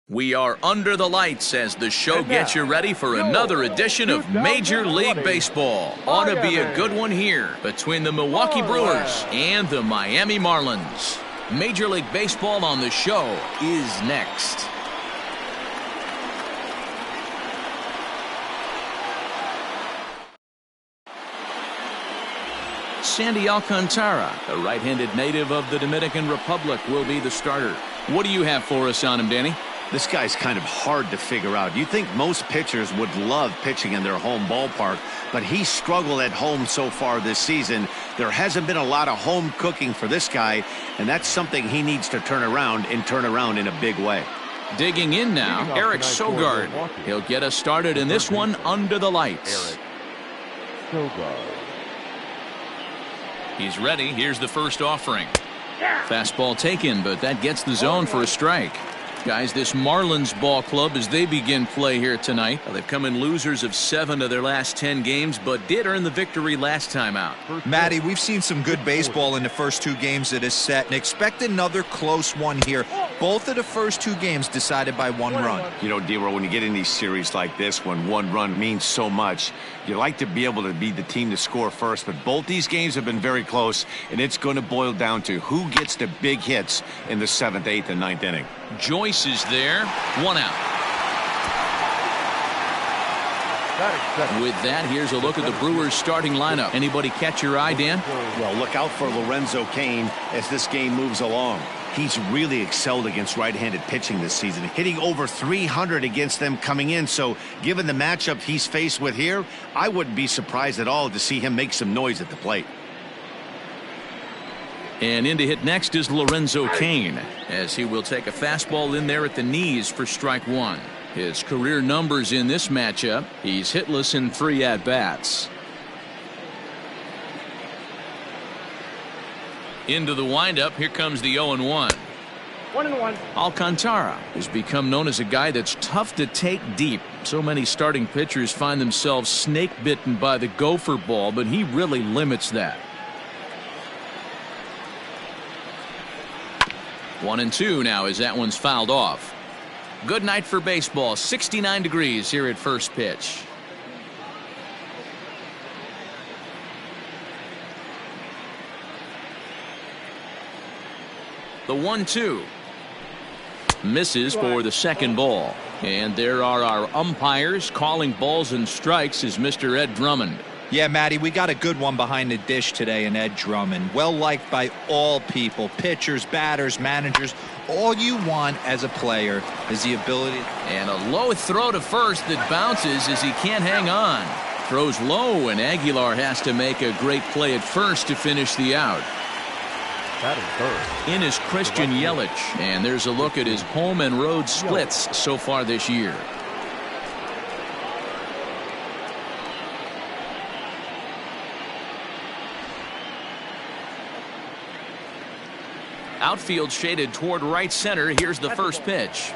We are under the lights as the show gets you ready for another edition of Major League Baseball. Ought to be a good one here between the Milwaukee Brewers and the Miami Marlins. Major League Baseball on the show is next. Sandy Alcantara, a right-handed native of the Dominican Republic, will be the starter. What do you have for us on him, Danny? This guy's kind of hard to figure out. You think most pitchers would love pitching in their home ballpark, but he's struggled at home so far this season. There hasn't been a lot of home cooking for this guy, and that's something he needs to turn around in a big way. Digging in now, Eric Sogard. He'll get us started in this one under the lights. He's ready. Here's the first offering. Fastball taken, but that gets the zone for a strike. Guys, this Marlins ball club, as they begin play here tonight, they've come in losers of 7 of their last 10 games, but did earn the victory last time out. Matty, we've seen some good baseball in the first 2 games of this set, and expect another close one here. Both of the first 2 games decided by 1 run. You know, D-Roll, when you get in these series like this, when 1 run means so much, you like to be able to be the team to score first, but both these games have been very close, and it's going to boil down to who gets the big hits in the 7th, 8th, and 9th inning. Joyce is there. 1 out. With that, here's a look at the Brewers starting lineup. Anybody catch your eye, Dan? Well, look out for Lorenzo Cain as this game moves along. He's really excelled against right-handed pitching this season, hitting over 300 against them coming in. So given the matchup he's faced with here, I wouldn't be surprised at all to see him make some noise at the plate. And in to hit next is Lorenzo Cain, as he will take a fastball in there at the knees for strike 1. His career numbers in this matchup, he's hitless in 3 at-bats. Into the windup, here comes the 0-1. 1-1. Alcantara has become known as a guy that's tough to take deep. So many starting pitchers find themselves snake bitten by the gopher ball, but he really limits that. 1-2 now as that one's fouled off. Good night for baseball. 69 degrees here at first pitch. The 1-2 misses for the second ball. And there are our umpires calling balls and strikes is Mr. Ed Drummond. Yeah, Matty, we got a good one behind the dish today in Ed Drummond. Well liked by all people, pitchers, batters, managers. All you want as a player is the ability. And a low throw to first that bounces as he can't hang on. Throws low, and Aguilar has to make a great play at first to finish the out. That is first. In is Christian Yelich, and there's a look at his home and road splits so far this year. Outfield shaded toward right center. Here's the first pitch.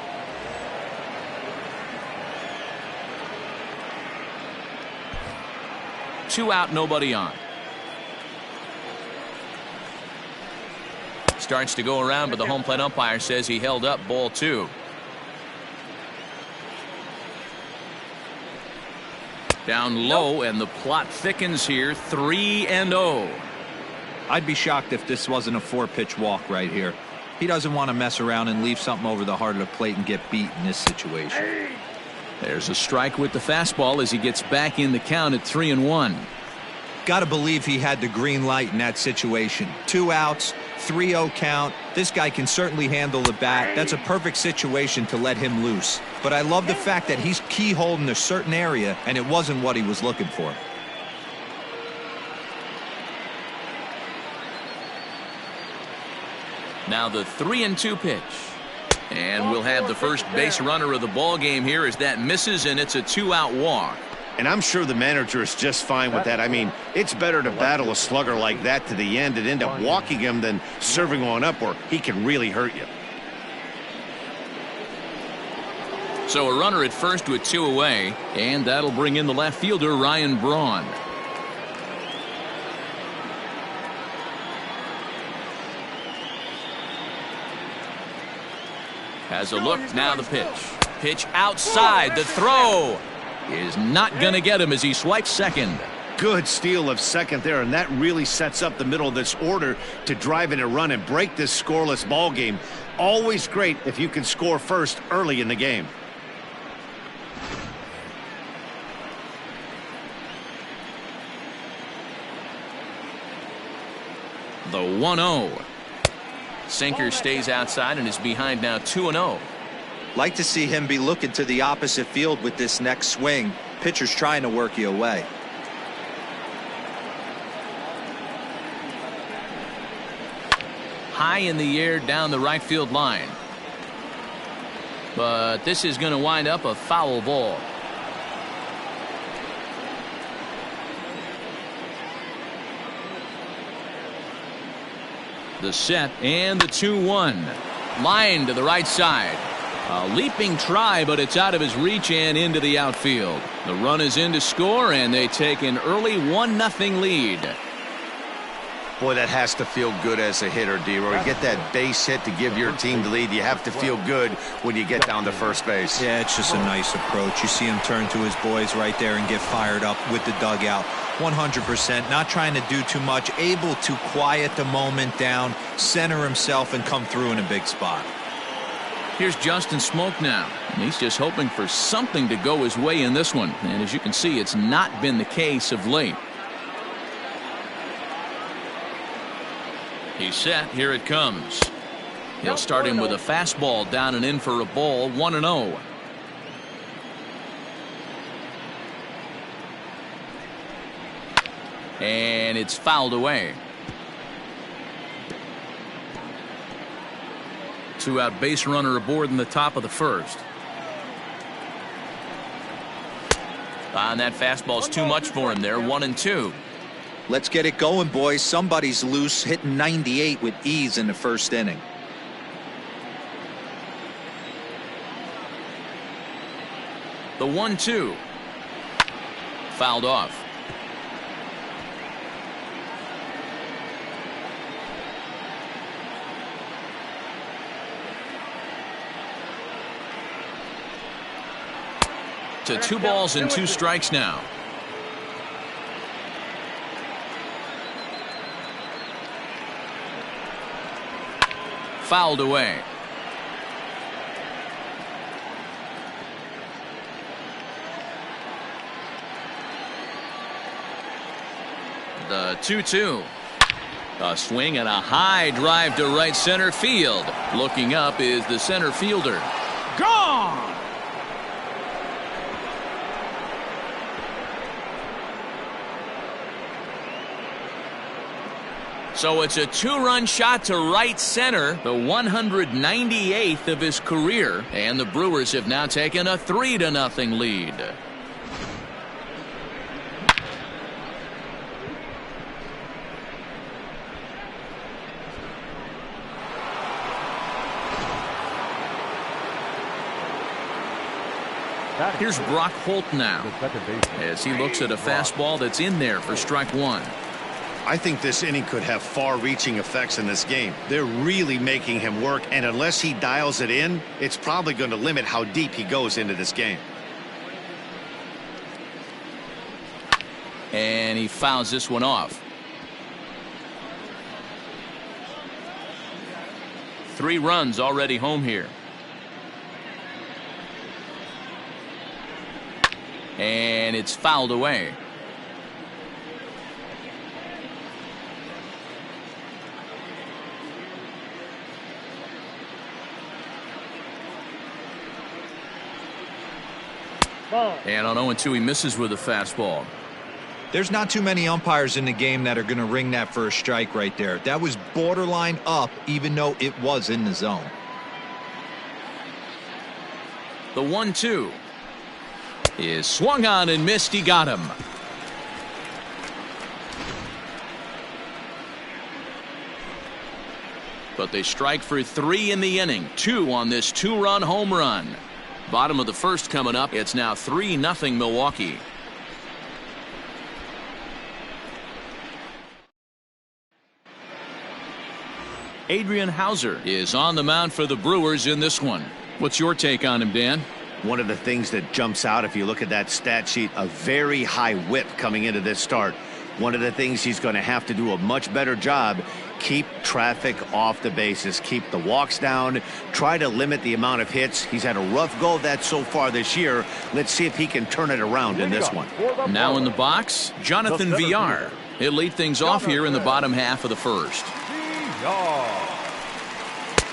Two out, nobody on. Starts to go around, but the home plate umpire says he held up ball 2. Down low, and the plot thickens here. 3-0. I'd be shocked if this wasn't a 4-pitch walk right here. He doesn't want to mess around and leave something over the heart of the plate and get beat in this situation. There's a strike with the fastball as he gets back in the count at 3-1. Got to believe he had the green light in that situation. 2 outs, 3-0 count. This guy can certainly handle the bat. That's a perfect situation to let him loose. But I love the fact that he's keyholed in a certain area, and it wasn't what he was looking for. Now the 3-2 pitch. And we'll have the first base runner of the ball game here as that misses, and it's a 2-out walk. And I'm sure the manager is just fine with that. I mean, it's better to battle a slugger like that to the end and end up walking him than serving one up where he can really hurt you. So a runner at first with 2 away, and that'll bring in the left fielder Ryan Braun. Has a look. Now the pitch. Pitch outside. The throw is not going to get him as he swipes second. Good steal of second there, and that really sets up the middle of this order to drive in a run and break this scoreless ball game. Always great if you can score first early in the game. The 1-0. Sinker stays outside and is behind now 2-0. Like to see him be looking to the opposite field with this next swing. Pitcher's trying to work you away. High in the air down the right field line. But this is going to wind up a foul ball. The set and the 2-1. Line to the right side. A leaping try, but it's out of his reach and into the outfield. The run is in to score, and they take an early 1-0 lead. Boy, that has to feel good as a hitter, D-Roy. You get that base hit to give your team the lead. You have to feel good when you get down to first base. Yeah, it's just a nice approach. You see him turn to his boys right there and get fired up with the dugout. 100%, not trying to do too much, able to quiet the moment down, center himself, and come through in a big spot. Here's Justin Smoke now, and he's just hoping for something to go his way in this one. And as you can see, it's not been the case of late. He's set. Here it comes. He'll start him with a fastball down and in for a ball. 1-0. And it's fouled away. 2-out base runner aboard in the top of the first. And that fastball's too much for him there. 1-2. Let's get it going, boys. Somebody's loose, hitting 98 with ease in the first inning. The 1-2. Fouled off. To 2 balls and 2 strikes now. Fouled away. The 2-2. A swing and a high drive to right center field. Looking up is the center fielder. Gone! So it's a 2-run shot to right center, the 198th of his career, and the Brewers have now taken a 3-0 lead. Here's Brock Holt now as he looks at a fastball that's in there for strike 1. I think this inning could have far-reaching effects in this game. They're really making him work, and unless he dials it in, it's probably going to limit how deep he goes into this game. And he fouls this one off. 3 runs already home here. And it's fouled away. And on 0-2, he misses with a fastball. There's not too many umpires in the game that are going to ring that for a strike right there. That was borderline up, even though it was in the zone. The 1-2 is swung on and missed. He got him. But they strike for 3 in the inning. 2 on this 2-run home run. Bottom of the first coming up. It's now 3-0 Milwaukee. Adrian Hauser is on the mound for the Brewers in this one. What's your take on him, Dan? One of the things that jumps out if you look at that stat sheet, a very high whip coming into this start. One of the things he's going to have to do a much better job, keep traffic off the bases, keep the walks down, try to limit the amount of hits. He's had a rough go of that so far this year. Let's see if he can turn it around in this one. Now in the box, Jonathan Villar. He'll lead things off here in the bottom half of the first.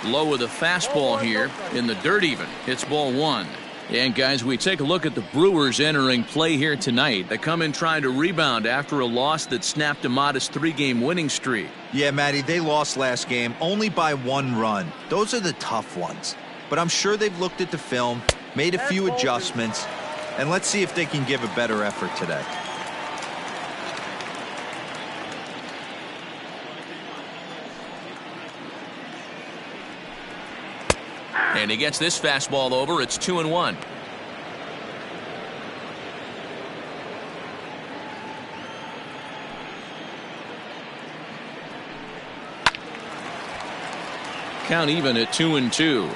Low with a fastball here in the dirt even. Hits ball one. And guys, we take a look at the Brewers entering play here tonight. They come in trying to rebound after a loss that snapped a modest 3-game winning streak. Yeah, Matty, they lost last game only by 1 run. Those are the tough ones. But I'm sure they've looked at the film, made a few adjustments, and let's see if they can give a better effort today. And he gets this fastball over. It's 2-1. Count even at 2-2.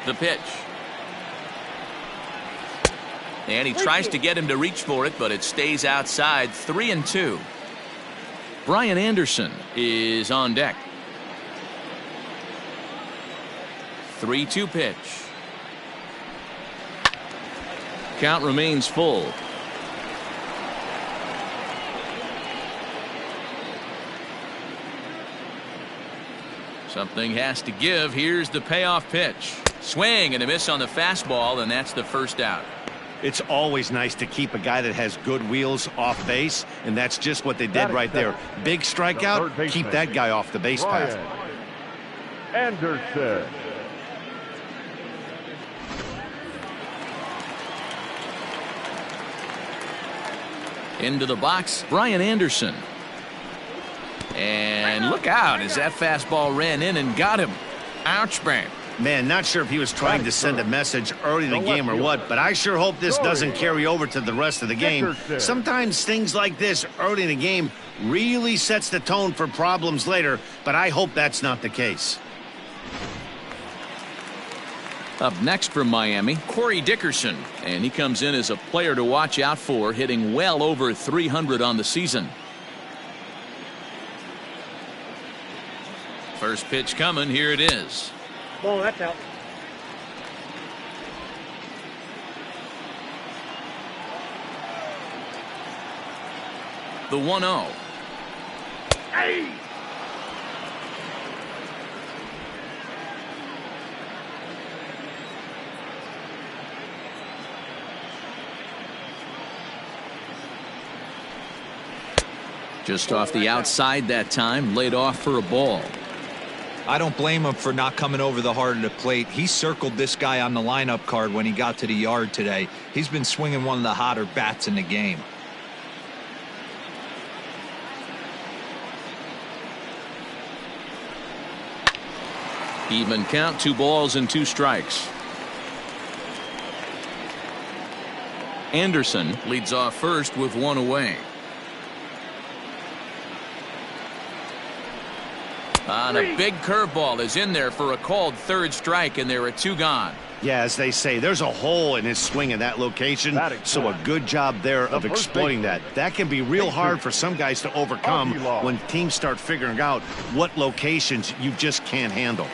The pitch. And he tries to get him to reach for it, but it stays outside. 3-2. Brian Anderson is on deck. 3-2 pitch. Count remains full. Something has to give. Here's the payoff pitch. Swing and a miss on the fastball, and that's the first out. It's always nice to keep a guy that has good wheels off base, and that's just what they did right there. Big strikeout, keep that guy off the base path. Anderson. Into the box, Brian Anderson. And look out as that fastball ran in and got him. Ouch, bang. Man, not sure if he was trying to send a message early in the game or what, but I sure hope this doesn't carry over to the rest of the game. Sometimes things like this early in the game really sets the tone for problems later, but I hope that's not the case. Up next from Miami, Corey Dickerson, and he comes in as a player to watch out for, hitting well over 300 on the season. First pitch coming, here it is. Ball, that's out. The 1-0. Hey. Just off the outside that time, laid off for a ball. I don't blame him for not coming over the heart of the plate. He circled this guy on the lineup card when he got to the yard today. He's been swinging one of the hotter bats in the game. Even count, 2 balls and 2 strikes. Anderson leads off first with 1 away. On a big curveball is in there for a called 3rd strike, and there are 2 gone. Yeah, as they say, there's a hole in his swing in that location, so a good job there of exploiting that. That can be real hard for some guys to overcome when teams start figuring out what locations you just can't handle.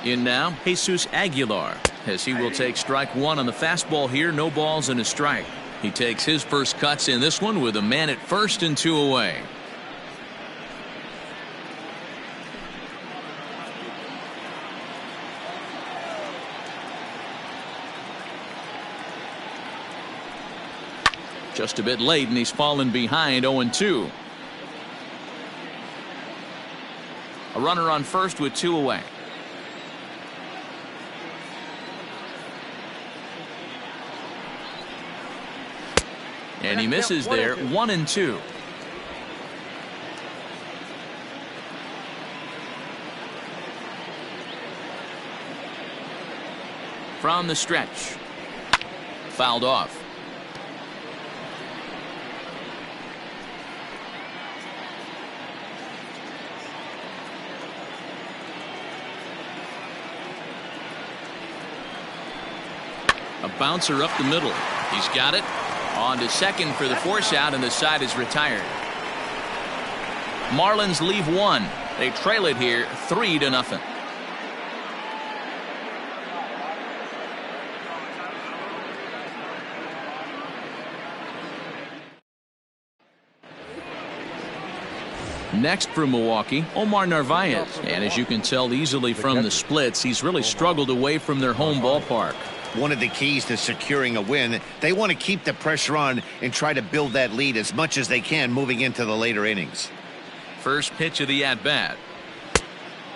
In now, Jesus Aguilar, as he will take strike 1 on the fastball here. No balls and a strike. He takes his first cuts in this one with a man at first and 2 away. Just a bit late, and he's fallen behind 0-2. A runner on first with 2 away. And he misses there. 1-2. from the stretch. Fouled off. A bouncer up the middle. He's got it. On to second for the force out, and the side is retired. Marlins leave one. They trail it here 3-0. Next for Milwaukee, Omar Narvaez. And as you can tell easily from the splits, he's really struggled away from their home ballpark. One of the keys to securing a win, they want to keep the pressure on and try to build that lead as much as they can moving into the later innings. First pitch of the at-bat.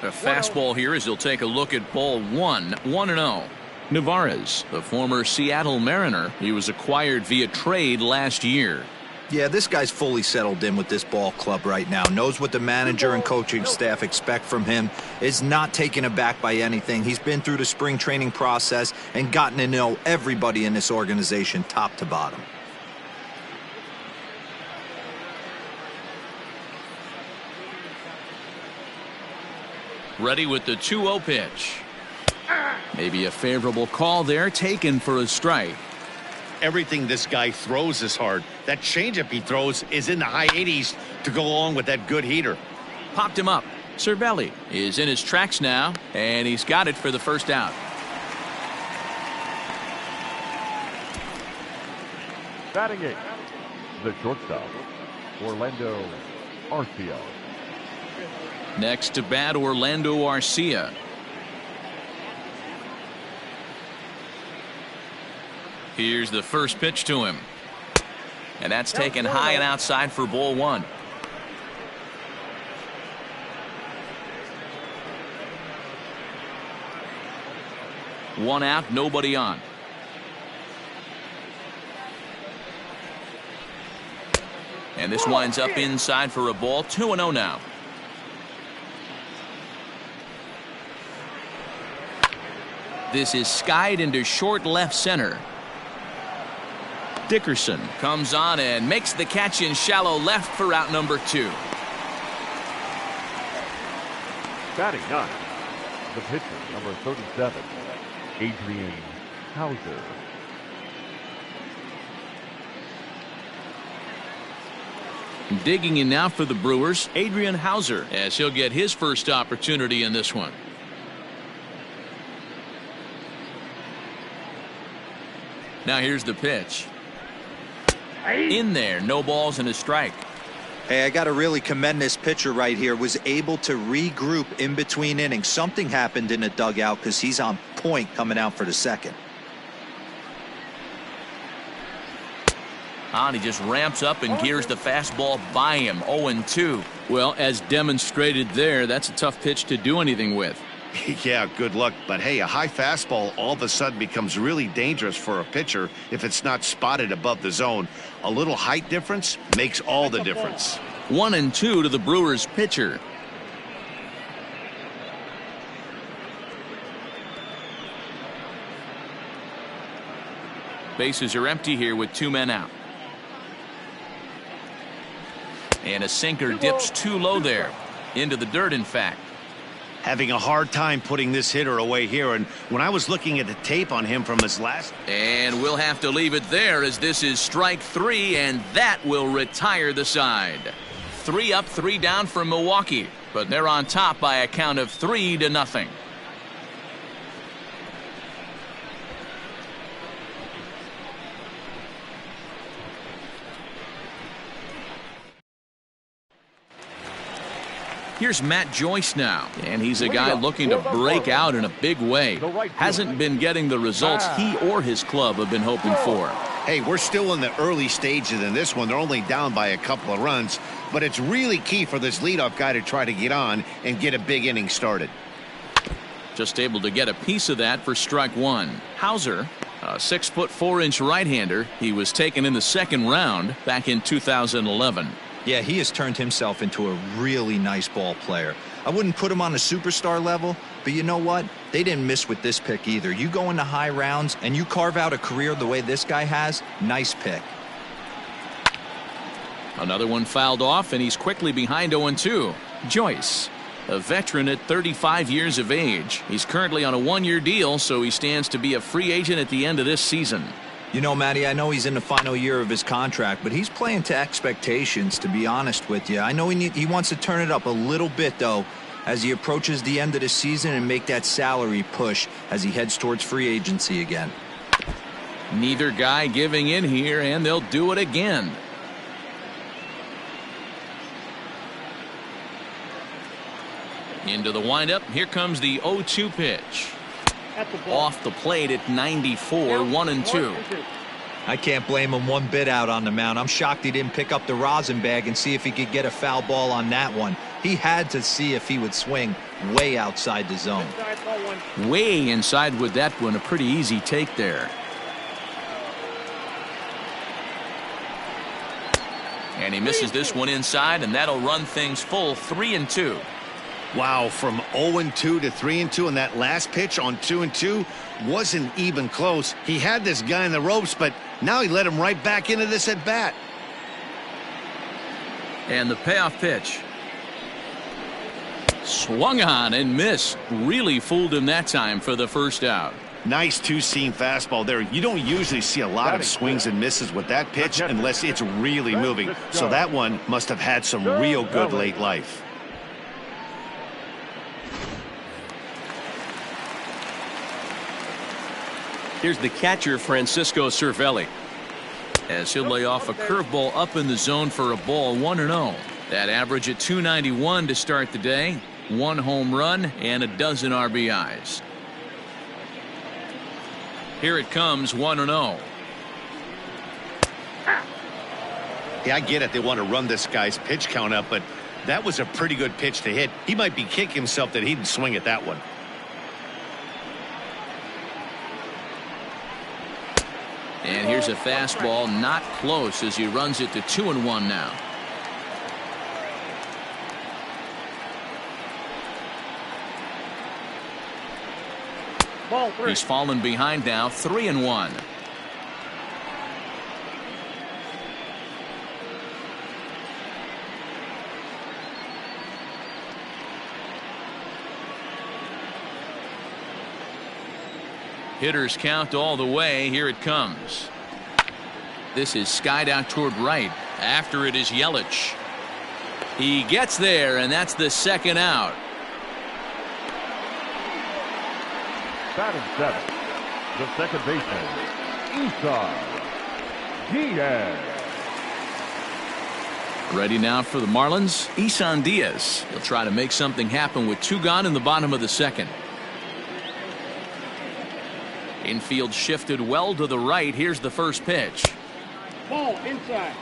A fastball here as he'll take a look at ball 1-0. Narvaez, the former Seattle Mariner, he was acquired via trade last year. Yeah, this guy's fully settled in with this ball club right now. Knows what the manager and coaching staff expect from him. Is not taken aback by anything. He's been through the spring training process and gotten to know everybody in this organization top to bottom. Ready with the 2-0 pitch. Maybe a favorable call there, taken for a strike. Everything this guy throws is hard. That changeup he throws is in the high 80s to go along with that good heater. Popped him up. Cervelli is in his tracks now, and he's got it for the first out. Batting eighth, the shortstop, Orlando Arcia. Next to bat, Orlando Arcia. Here's the first pitch to him. And that's taken high and outside for ball 1. One out, nobody on. And this winds up inside for a ball. 2-0 now. This is skied into short left center. Dickerson comes on and makes the catch in shallow left for out number 2. Batting ninth, the pitcher, number 37, Adrian Hauser. Digging in now for the Brewers, Adrian Hauser, as he'll get his first opportunity in this one. Now here's the pitch. In there, no balls and a strike. Hey, I got to really commend this pitcher right here. Was able to regroup in between innings. Something happened in the dugout because he's on point coming out for the second. And he just ramps up and gears the fastball by him. 0-2. Well, as demonstrated there, that's a tough pitch to do anything with. Yeah, good luck. But hey, a high fastball all of a sudden becomes really dangerous for a pitcher if it's not spotted above the zone. A little height difference makes all the difference. 1-2 to the Brewers pitcher. Bases are empty here with 2 men out. And a sinker dips too low there. Into the dirt, in fact. Having a hard time putting this hitter away here, and when I was looking at the tape on him from his last, and we'll have to leave it there as this is strike 3, and that will retire the side. 3 up, 3 down for Milwaukee, but they're on top by a count of 3-0. Here's Matt Joyce now, and he's a guy looking to break out in a big way. Hasn't been getting the results he or his club have been hoping for. Hey, we're still in the early stages in this one. They're only down by a couple of runs, but it's really key for this leadoff guy to try to get on and get a big inning started. Just able to get a piece of that for strike 1. Hauser, a 6'4" right-hander. He was taken in the second round back in 2011. Yeah, he has turned himself into a really nice ball player. I wouldn't put him on a superstar level, but you know what? They didn't miss with this pick either. You go into high rounds and you carve out a career the way this guy has, nice pick. Another one fouled off, and he's quickly behind 0-2. Joyce, a veteran at 35 years of age. He's currently on a one-year deal, so he stands to be a free agent at the end of this season. You know, Matty, I know he's in the final year of his contract, but he's playing to expectations, to be honest with you. I know he wants to turn it up a little bit, though, as he approaches the end of the season and make that salary push as he heads towards free agency again. Neither guy giving in here, and they'll do it again. Into the windup. Here comes the 0-2 pitch. Off the plate at 94, 1-2. I can't blame him one bit out on the mound. I'm shocked he didn't pick up the rosin bag and see if he could get a foul ball on that one. He had to see if he would swing way outside the zone. Way inside with that one. A pretty easy take there. And he misses this one inside, and that'll run things full 3-2. Wow, from 0-2 to 3-2, and that last pitch on 2-2 wasn't even close. He had this guy in the ropes, but now he let him right back into this at bat. And the payoff pitch. Swung on and missed. Really fooled him that time for the first out. Nice two-seam fastball there. You don't usually see a lot of swings and misses with that pitch unless it's really moving. So that one must have had some real good late life. Here's the catcher, Francisco Cervelli, as he'll lay off a curveball up in the zone for a ball. 1-0. That average at 291 to start the day. 1 home run and a dozen RBIs. Here it comes, 1-0. Yeah, I get it. They want to run this guy's pitch count up, but that was a pretty good pitch to hit. He might be kicking himself that he didn't swing at that one. And here's a fastball, not close, as he runs it to 2-1 now. He's fallen behind now, 3-1. Hitters count all the way. Here it comes. This is skied out toward right. After it is Yelich. He gets there, and that's the second out. Batting seventh, the second baseman, Isan Diaz. Ready now for the Marlins, Isan Diaz. He'll try to make something happen with 2 gone in the bottom of the second. Infield shifted well to the right. Here's the first pitch. Ball inside.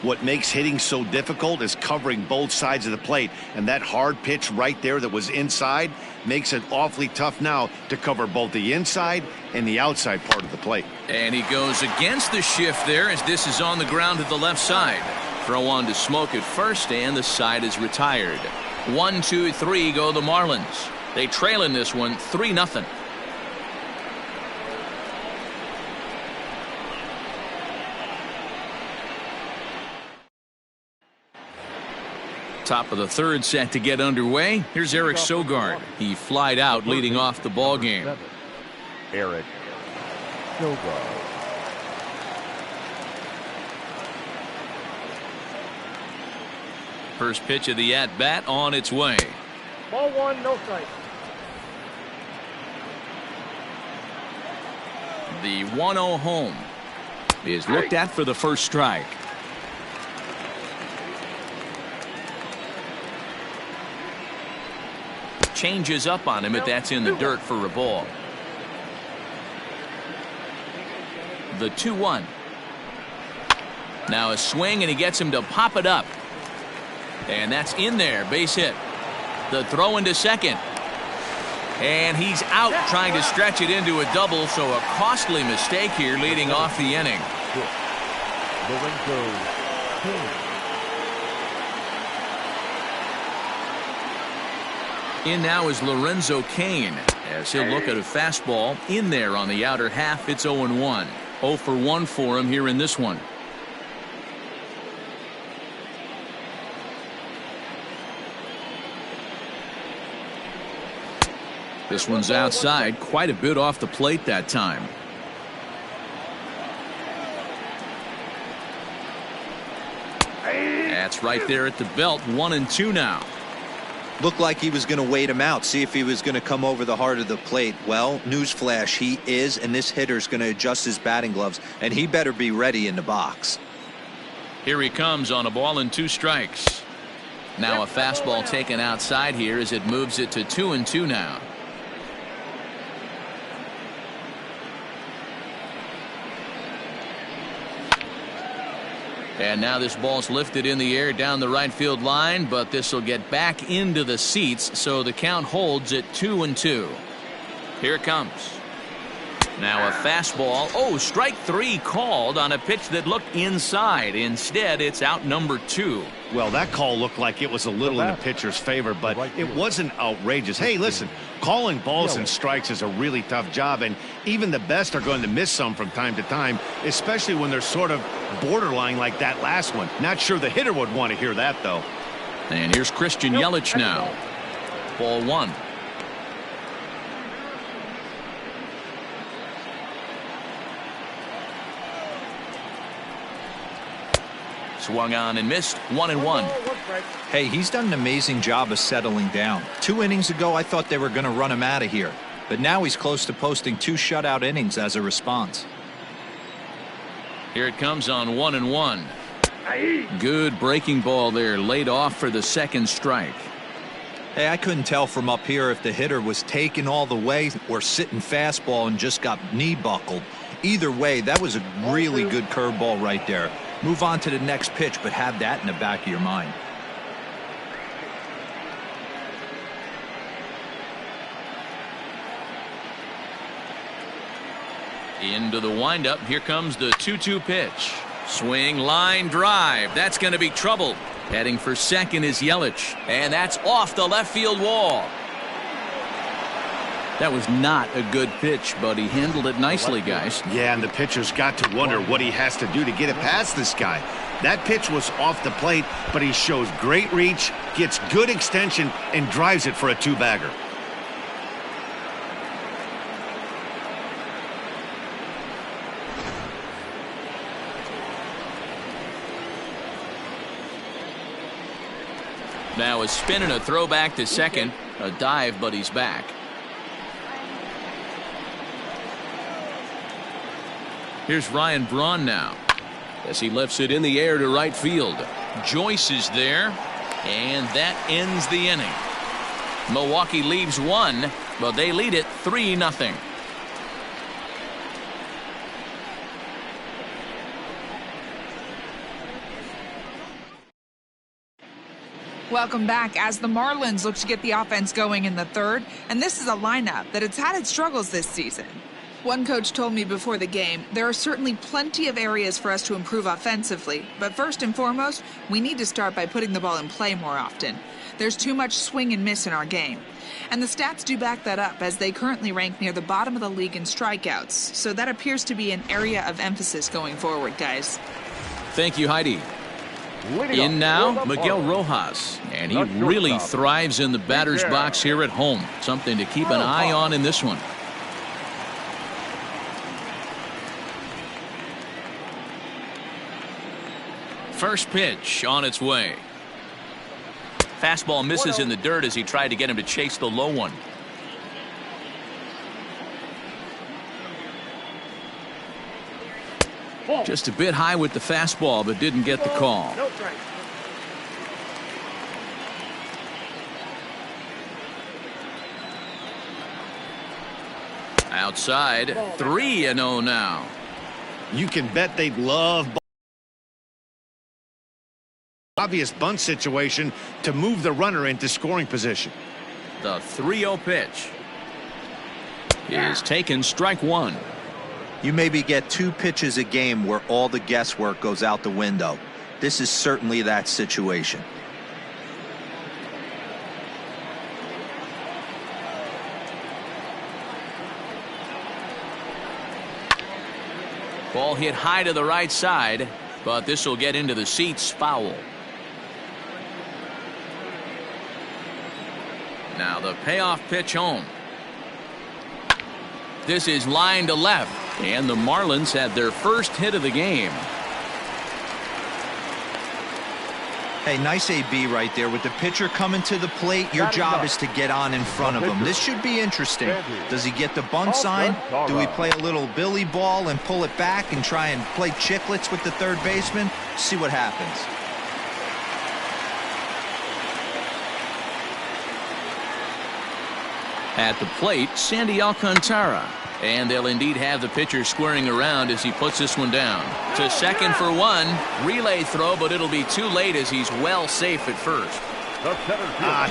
What makes hitting so difficult is covering both sides of the plate, and that hard pitch right there that was inside makes it awfully tough now to cover both the inside and the outside part of the plate. And he goes against the shift there as this is on the ground to the left side. Throw on to Smoke at first, and the side is retired. 1, 2, 3 go the Marlins. They trail in this one 3-0. Top of the third set to get underway. Here's Eric Sogard. He flied out leading off the ball game. Eric Sogard. First pitch of the at-bat on its way. Ball 1, no strike. The 1-0 home is looked at for the first strike. Changes up on him, but that's in the dirt for a ball. The 2-1. Now a swing, and he gets him to pop it up. And that's in there, base hit. The throw into second. And he's out trying to stretch it into a double, so a costly mistake here leading off the inning. In now is Lorenzo Cain, as he'll look at a fastball in there on the outer half. It's 0-1. 0 for 1 for him here in this one. This one's outside, quite a bit off the plate that time. That's right there at the belt. 1-2 now. Looked like he was going to wait him out, see if he was going to come over the heart of the plate. Well, newsflash, he is, and this hitter's going to adjust his batting gloves, and he better be ready in the box. Here he comes on a ball and 2 strikes. Now a fastball taken outside here as it moves it to 2-2 now. And now this ball's lifted in the air down the right field line, but this will get back into the seats, so the count holds at 2-2. Here it comes. Now a fastball. Oh, strike 3 called on a pitch that looked inside. Instead, it's out number 2. Well, that call looked like it was a little in the pitcher's favor, but it wasn't outrageous. Hey, listen, calling balls and strikes is a really tough job, and even the best are going to miss some from time to time, especially when they're sort of borderline like that last one. Not sure the hitter would want to hear that, though. And here's Christian Yelich now. Ball 1. Swung on and missed. 1-1. Hey, he's done an amazing job of settling down. 2 innings ago, I thought they were going to run him out of here. But now he's close to posting 2 shutout innings as a response. Here it comes on 1-1. Good breaking ball there, laid off for the 2nd strike. Hey, I couldn't tell from up here if the hitter was taken all the way or sitting fastball and just got knee buckled. Either way, that was a really good curveball right there. Move on to the next pitch, but have that in the back of your mind. Into the windup. Here comes the 2-2 pitch. Swing, line, drive. That's going to be trouble. Heading for second is Yelich, and that's off the left field wall. That was not a good pitch, but he handled it nicely, guys. Yeah, and the pitcher's got to wonder what he has to do to get it past this guy. That pitch was off the plate, but he shows great reach, gets good extension, and drives it for a 2-bagger. Now a spin and a throw back to second. A dive, but he's back. Here's Ryan Braun now as he lifts it in the air to right field. Joyce is there, and that ends the inning. Milwaukee leaves 1, but they lead it 3-0. Welcome back as the Marlins look to get the offense going in the 3rd, and this is a lineup that has had its struggles this season. One coach told me before the game, there are certainly plenty of areas for us to improve offensively, but first and foremost, we need to start by putting the ball in play more often. There's too much swing and miss in our game. And the stats do back that up, as they currently rank near the bottom of the league in strikeouts, so that appears to be an area of emphasis going forward, guys. Thank you, Heidi. In now, Miguel Rojas, and he really thrives in the batter's box here at home. Something to keep an eye on in this one. First pitch on its way. Fastball misses in the dirt as he tried to get him to chase the low one. Just a bit high with the fastball, but didn't get the call. Outside, 3-0 now. You can bet they'd love obvious bunt situation to move the runner into scoring position. The 3-0 pitch is taken, strike 1. You maybe get 2 pitches a game where all the guesswork goes out the window. This is certainly that situation. Ball hit high to the right side, but this will get into the seats. Foul. Now the payoff pitch home. This is line to left, and the Marlins had their first hit of the game. Hey, nice AB right there. With the pitcher coming to the plate, your job is to get on in front of him. This should be interesting. Does he get the bunt sign? Do we play a little billy ball and pull it back and try and play chicklets with the third baseman? See what happens. At the plate, Sandy Alcantara. And they'll indeed have the pitcher squaring around as he puts this one down. To second for one. Relay throw, but it'll be too late as he's well safe at first.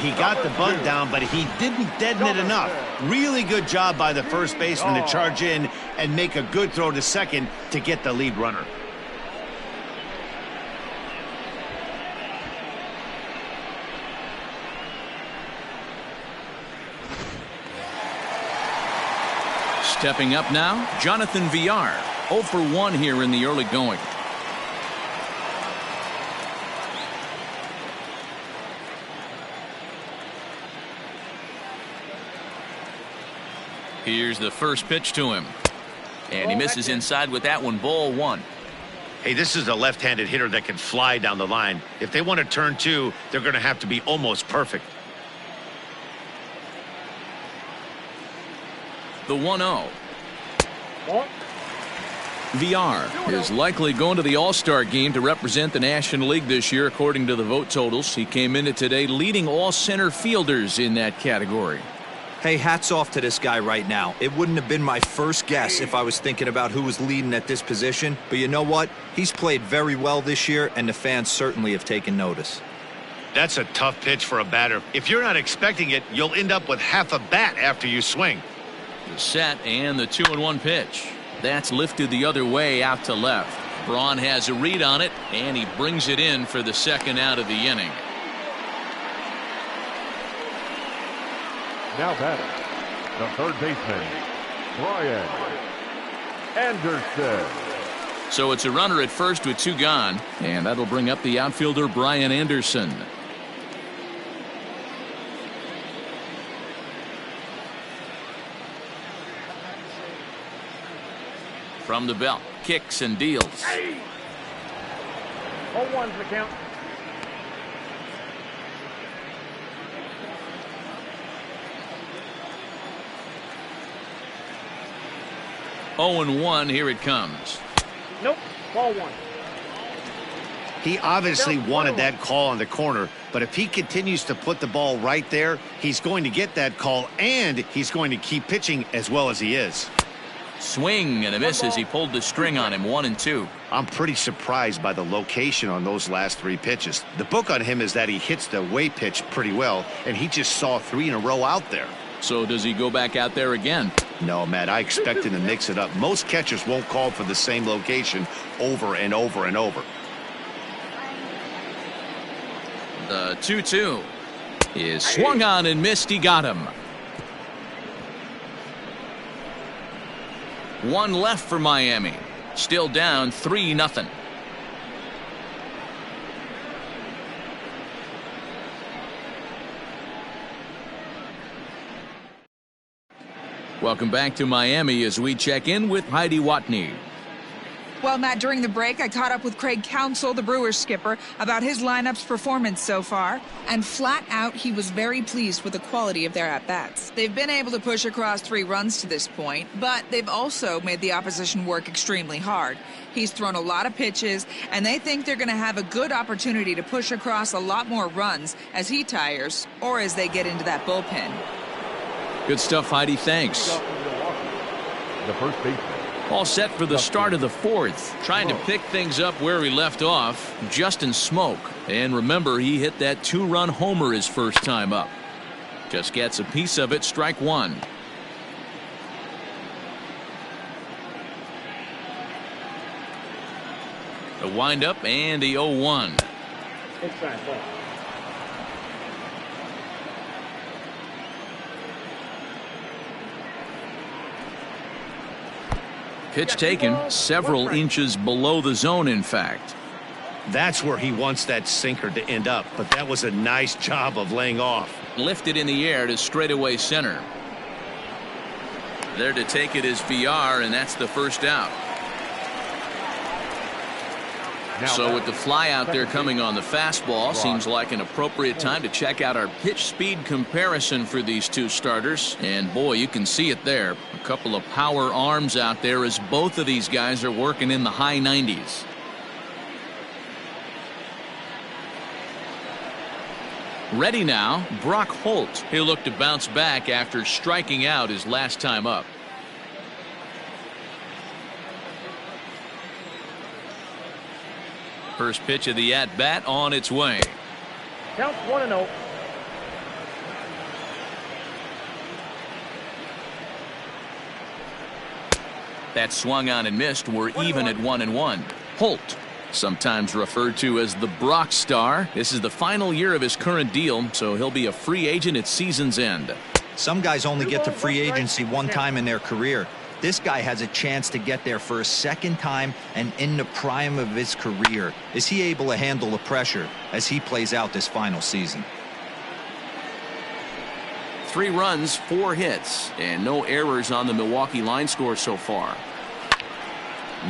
He got the bunt down, but he didn't deaden it enough. Really good job by the first baseman to charge in and make a good throw to second to get the lead runner. Stepping up now, Jonathan Villar. 0 for 1 here in the early going. Here's the first pitch to him. And he misses inside with that one. Ball 1. Hey, this is a left-handed hitter that can fly down the line. If they want to turn 2, they're going to have to be almost perfect. The 1-0. Villar is likely going to the All-Star game to represent the National League this year, according to the vote totals. He came into today leading all center fielders in that category. Hey, hats off to this guy right now. It wouldn't have been my first guess if I was thinking about who was leading at this position. But you know what? He's played very well this year, and the fans certainly have taken notice. That's a tough pitch for a batter. If you're not expecting it, you'll end up with half a bat after you swing. The set and the 2-1 pitch. That's lifted the other way out to left. Braun has a read on it, and he brings it in for the second out of the inning. Now batting, the third baseman, Brian Anderson. So it's a runner at first with 2 gone, and that'll bring up the outfielder Brian Anderson. From the belt, kicks and deals. 0-1's the count. Oh and 1, here it comes. Nope, ball 1. He obviously wanted that call on the corner, but if he continues to put the ball right there, he's going to get that call, and he's going to keep pitching as well as he is. Swing and a miss as he pulled the string on him. 1 and 2. I'm pretty surprised by the location on those last 3 pitches. The book on him is that he hits the way pitch pretty well, and he just saw 3 in a row out there. So does he go back out there again? No, Matt, I expect him to mix it up. Most catchers won't call for the same location over and over and over. The 2-2 is swung on and missed. He got him. 1 left for Miami. Still down 3-0. Welcome back to Miami as we check in with Heidi Watney. Well, Matt, during the break, I caught up with Craig Counsell, the Brewers skipper, about his lineup's performance so far. And flat out, he was very pleased with the quality of their at-bats. They've been able to push across 3 runs to this point, but they've also made the opposition work extremely hard. He's thrown a lot of pitches, and they think they're going to have a good opportunity to push across a lot more runs as he tires or as they get into that bullpen. Good stuff, Heidi. Thanks. The first baseman. All set for the start of the 4th. Trying to pick things up where he left off. Justin Smoke. And remember, he hit that 2-run homer his first time up. Just gets a piece of it. Strike 1. The windup and the 0-1. Inside ball. Pitch taken several inches below the zone, in fact. That's where he wants that sinker to end up, but that was a nice job of laying off. Lifted in the air to straightaway center. There to take it is VR, and that's the first out. So with the fly out there coming on the fastball, seems like an appropriate time to check out our pitch speed comparison for these two starters. And boy, you can see it there. A couple of power arms out there as both of these guys are working in the high 90s. Ready now, Brock Holt. He'll look to bounce back after striking out his last time up. First pitch of the at-bat on its way. Count 1-0. That swung on and missed. We're even at 1-1. Holt, sometimes referred to as the Brock Star. This is the final year of his current deal, so he'll be a free agent at season's end. Some guys only get to free agency one time in their career. This guy has a chance to get there for a second time and in the prime of his career. Is he able to handle the pressure as he plays out this final season? 3 runs, 4 hits, and no errors on the Milwaukee line score so far.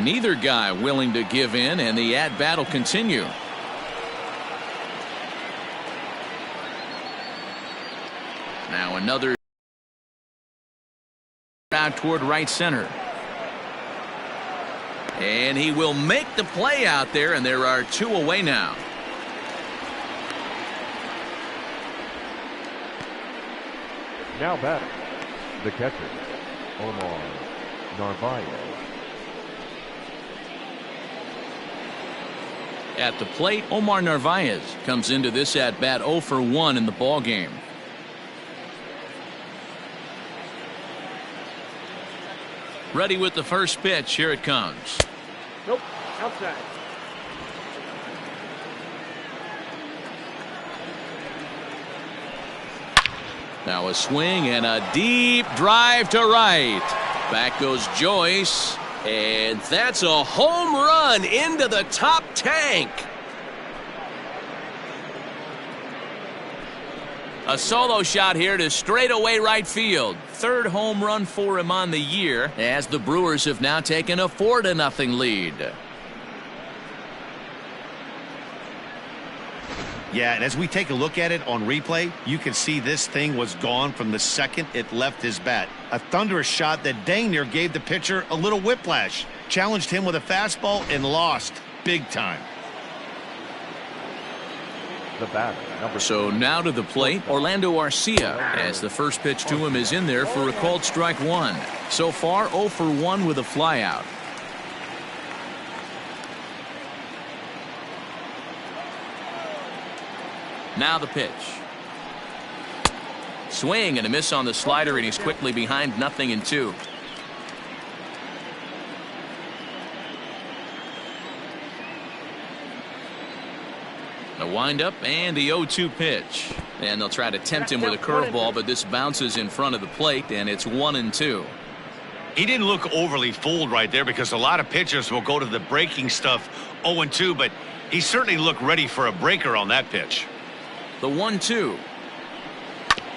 Neither guy willing to give in, and the at-bat will continue. Now another out toward right center. And he will make the play out there, and there are 2 away now. Now batting, the catcher, Omar Narvaez. At the plate, Omar Narvaez comes into this at-bat 0 for 1 in the ball game. Ready with the first pitch. Here it comes. Nope. Outside. Now a swing and a deep drive to right. Back goes Joyce. And that's a home run into the top tank. A solo shot here to straightaway right field. 3rd home run for him on the year, as the Brewers have now taken a 4-0 lead. Yeah, and as we take a look at it on replay, you can see this thing was gone from the second it left his bat. A thunderous shot that dang near gave the pitcher a little whiplash. Challenged him with a fastball and lost big time. The batter, number So now to the plate, Orlando Arcia, as the first pitch to him is in there for a called strike 1. So far 0 for 1 with a flyout. Now the pitch. Swing and a miss on the slider, and he's quickly behind 0-2. A windup and the 0-2 pitch. And they'll try to tempt him with a curveball, but this bounces in front of the plate, and it's 1-2. He didn't look overly fooled right there, because a lot of pitchers will go to the breaking stuff 0-2, but he certainly looked ready for a breaker on that pitch. The 1-2.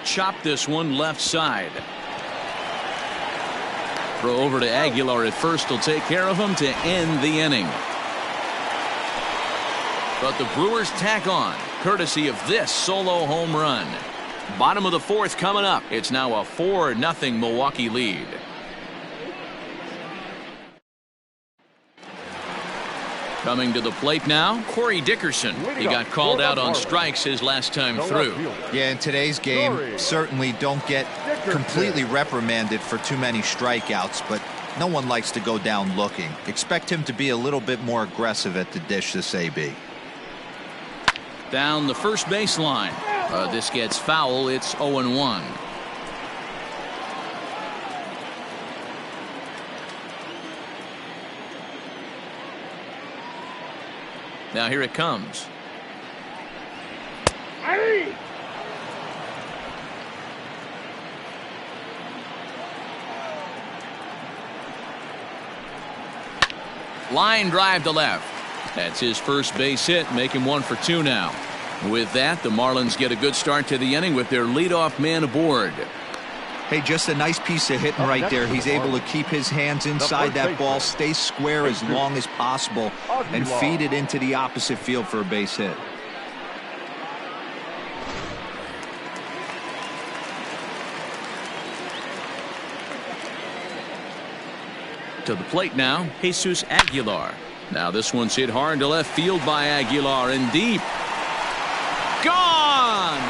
Chop this one left side. Throw over to Aguilar at first will take care of him to end the inning. But the Brewers tack on, courtesy of this solo home run. Bottom of the 4th coming up. It's now a 4-0 Milwaukee lead. Coming to the plate now, Corey Dickerson. He got called out on strikes his last time through. Yeah, in today's game, certainly don't get completely reprimanded for too many strikeouts, but no one likes to go down looking. Expect him to be a little bit more aggressive at the dish this AB. Down the first baseline. This gets foul. It's 0-1. Now here it comes. Line drive to left. That's his first base hit, make him 1 for 2 now. With that, the Marlins get a good start to the inning with their leadoff man aboard. Hey, just a nice piece of hitting right there. He's able to keep his hands inside that ball, stay square as long as possible, and feed it into the opposite field for a base hit. To the plate now, Jesus Aguilar. Now this one's hit hard to left field by Aguilar and deep. Gone!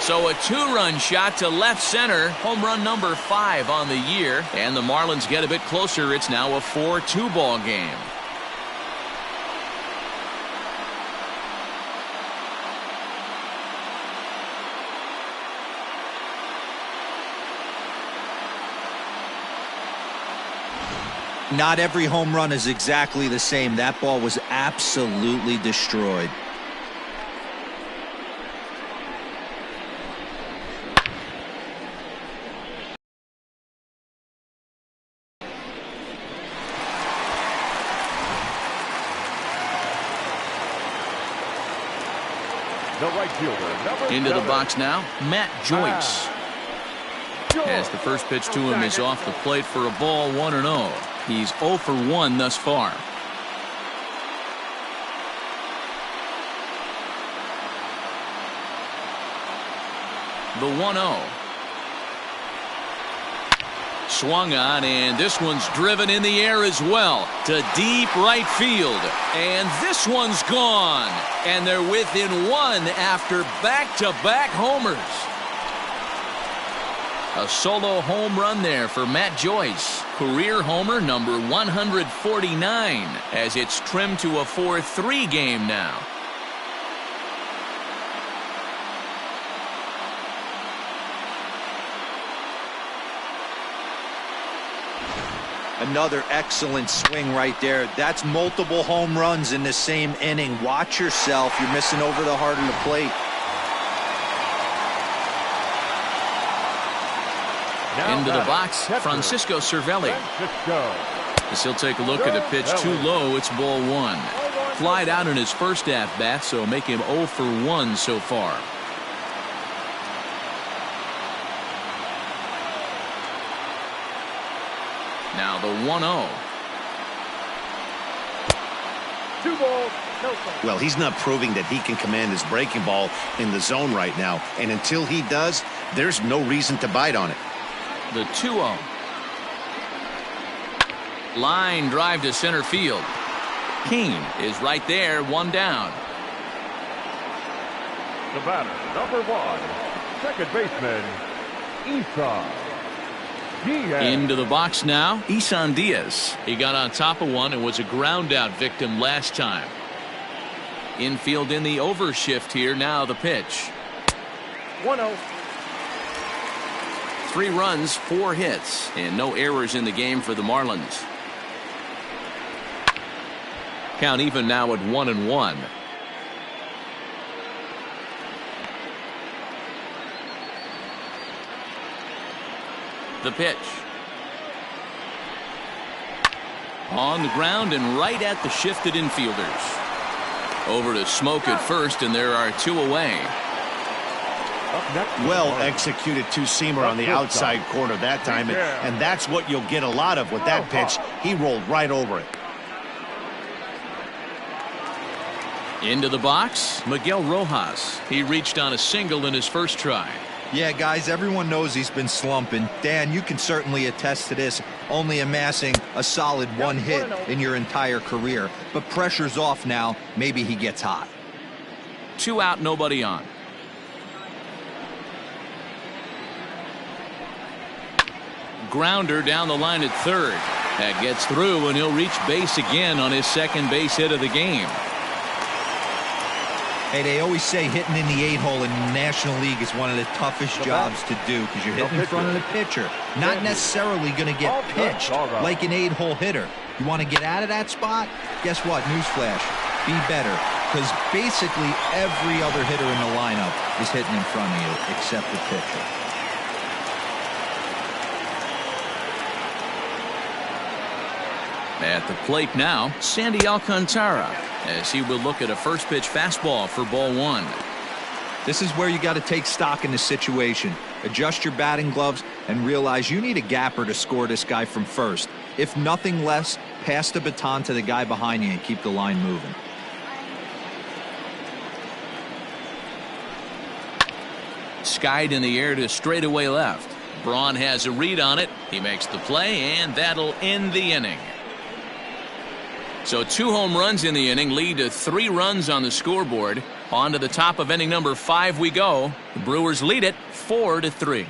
So a 2-run shot to left center, home run number 5 on the year, and the Marlins get a bit closer. It's now a 4-2 ball game. Not every home run is exactly the same. That ball was absolutely destroyed. The right fielder, number Into the 7. box now, Matt Joyce. As the first pitch to him is off the plate for a ball, 1-0. He's 0 for 1 thus far. The 1-0. Swung on, and this one's driven in the air as well to deep right field. And this one's gone. And they're within 1 after back-to-back homers. A solo home run there for Matt Joyce. Career homer number 149 as it's trimmed to a 4-3 game now. Another excellent swing right there. That's multiple home runs in the same inning. Watch yourself. You're missing over the heart of the plate. Into the box, Francisco Cervelli. As he'll take a look at a pitch too low, it's ball 1. Flied out in his first at-bat, so make him 0 for 1 so far. Now the 1-0. 2 balls, no strikes. Well, he's not proving that he can command his breaking ball in the zone right now. And until he does, there's no reason to bite on it. The 2-0. Line drive to center field. Kane is right there, 1 down. The batter, number 1, second baseman, Isan Diaz. Into the box now, Isan Diaz. He got on top of one and was a ground out victim last time. Infield in the overshift here. Now the pitch. 1-0. 3 runs, 4 hits, and no errors in the game for the Marlins. Count even now at 1-1. The pitch. On the ground and right at the shifted infielders. Over to Smoke at first, and there are 2 away. Well executed 2-seamer on the outside corner that time, and that's what you'll get a lot of with that pitch. He rolled right over it. Into the box, Miguel Rojas. He reached on a single in his first try. Yeah, guys, everyone knows he's been slumping. Dan, you can certainly attest to this, only amassing a solid 1 hit in your entire career. But pressure's off now. Maybe he gets hot. 2 out, nobody on. Grounder down the line at third. That gets through, and he'll reach base again on his second base hit of the game. Hey, they always say hitting in the 8-hole in the National League is one of the toughest jobs to do because you're hitting in front of the pitcher. Not necessarily going to get pitched like an 8-hole hitter. You want to get out of that spot? Guess what? Newsflash. Be better. because basically every other hitter in the lineup is hitting in front of you except the pitcher. At the plate now, Sandy Alcantara, as he will look at a first pitch fastball for ball one. This is where you got to take stock in the situation. Adjust your batting gloves and realize you need a gapper to score this guy from first. If nothing less, pass the baton to the guy behind you and keep the line moving. Skied in the air to straightaway left. Braun has a read on it. He makes the play, and that'll end the inning. So 2 home runs in the inning lead to 3 runs on the scoreboard. On to the top of inning number 5 we go. The Brewers lead it 4-3.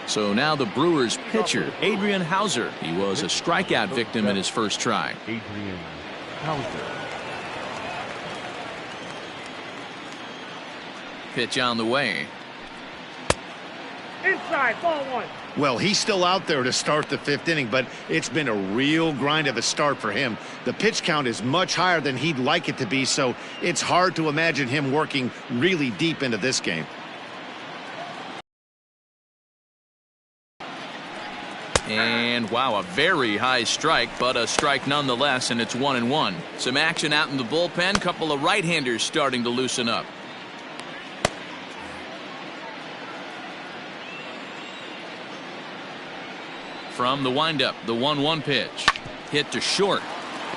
So now the Brewers pitcher, Adrian Hauser. He was a strikeout victim in his first try. Adrian Hauser. Pitch on the way. Inside, ball one. Well, he's still out there to start the 5th inning, but it's been a real grind of a start for him. The pitch count is much higher than he'd like it to be, so it's hard to imagine him working really deep into this game. And wow, a very high strike, but a strike nonetheless, and it's 1-1. Some action out in the bullpen. Couple of right-handers starting to loosen up. From the windup, the 1-1 pitch. Hit to short.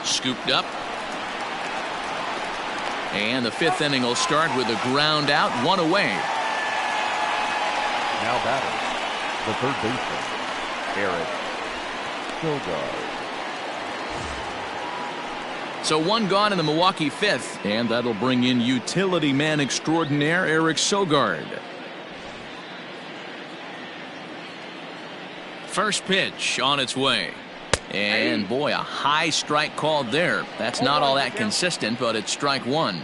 Scooped up. And the 5th inning will start with a ground out, 1 away. Now batter, the third baseman, Eric Sogard. So 1 gone in the Milwaukee 5th, and that'll bring in utility man extraordinaire Eric Sogard. First pitch on its way. And boy, a high strike called there. That's not all that consistent, but it's strike 1.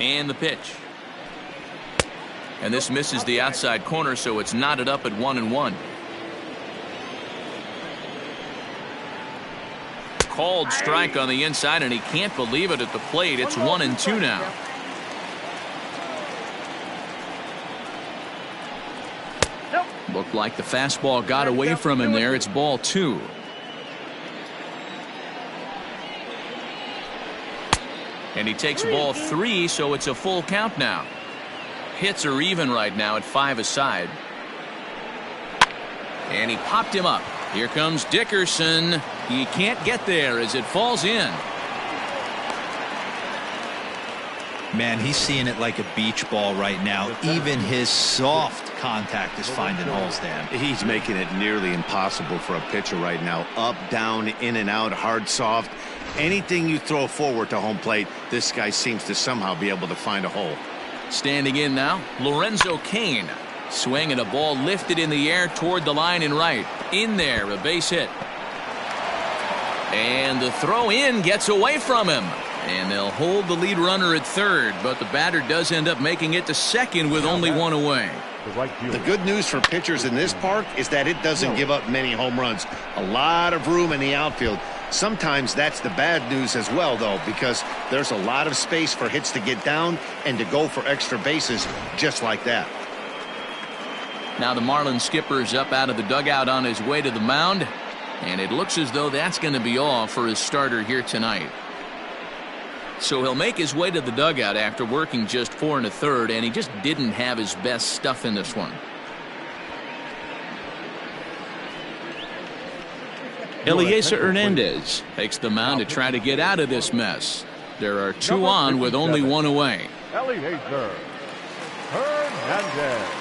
And the pitch. And this misses the outside corner, so it's knotted up at 1-1. Called strike on the inside, and he can't believe it at the plate. It's 1-2 now. Looked like the fastball got away from him there. It's ball 2. And he takes ball 3, so it's a full count now. Hits are even right now at 5 aside. And he popped him up. Here comes Dickerson. He can't get there as it falls in. Man, he's seeing it like a beach ball right now. Even his soft contact is finding holes there. He's making it nearly impossible for a pitcher right now. Up, down, in and out, hard, soft. Anything you throw forward to home plate, this guy seems to somehow be able to find a hole. Standing in now, Lorenzo Cain. Swing and a ball lifted in the air toward the line and right. In there, a base hit. And the throw in gets away from him. And they'll hold the lead runner at third, but the batter does end up making it to second with only 1 away. The good news for pitchers in this park is that it doesn't give up many home runs. A lot of room in the outfield. Sometimes that's the bad news as well, though, because there's a lot of space for hits to get down and to go for extra bases just like that. Now the Marlins skipper's up out of the dugout on his way to the mound, and it looks as though that's going to be all for his starter here tonight. So he'll make his way to the dugout after working just 4 1/3, and he just didn't have his best stuff in this one. Eliezer Hernandez takes the mound to try to get out of this mess. There are 2 on with only 1 away. Eliezer Hernandez.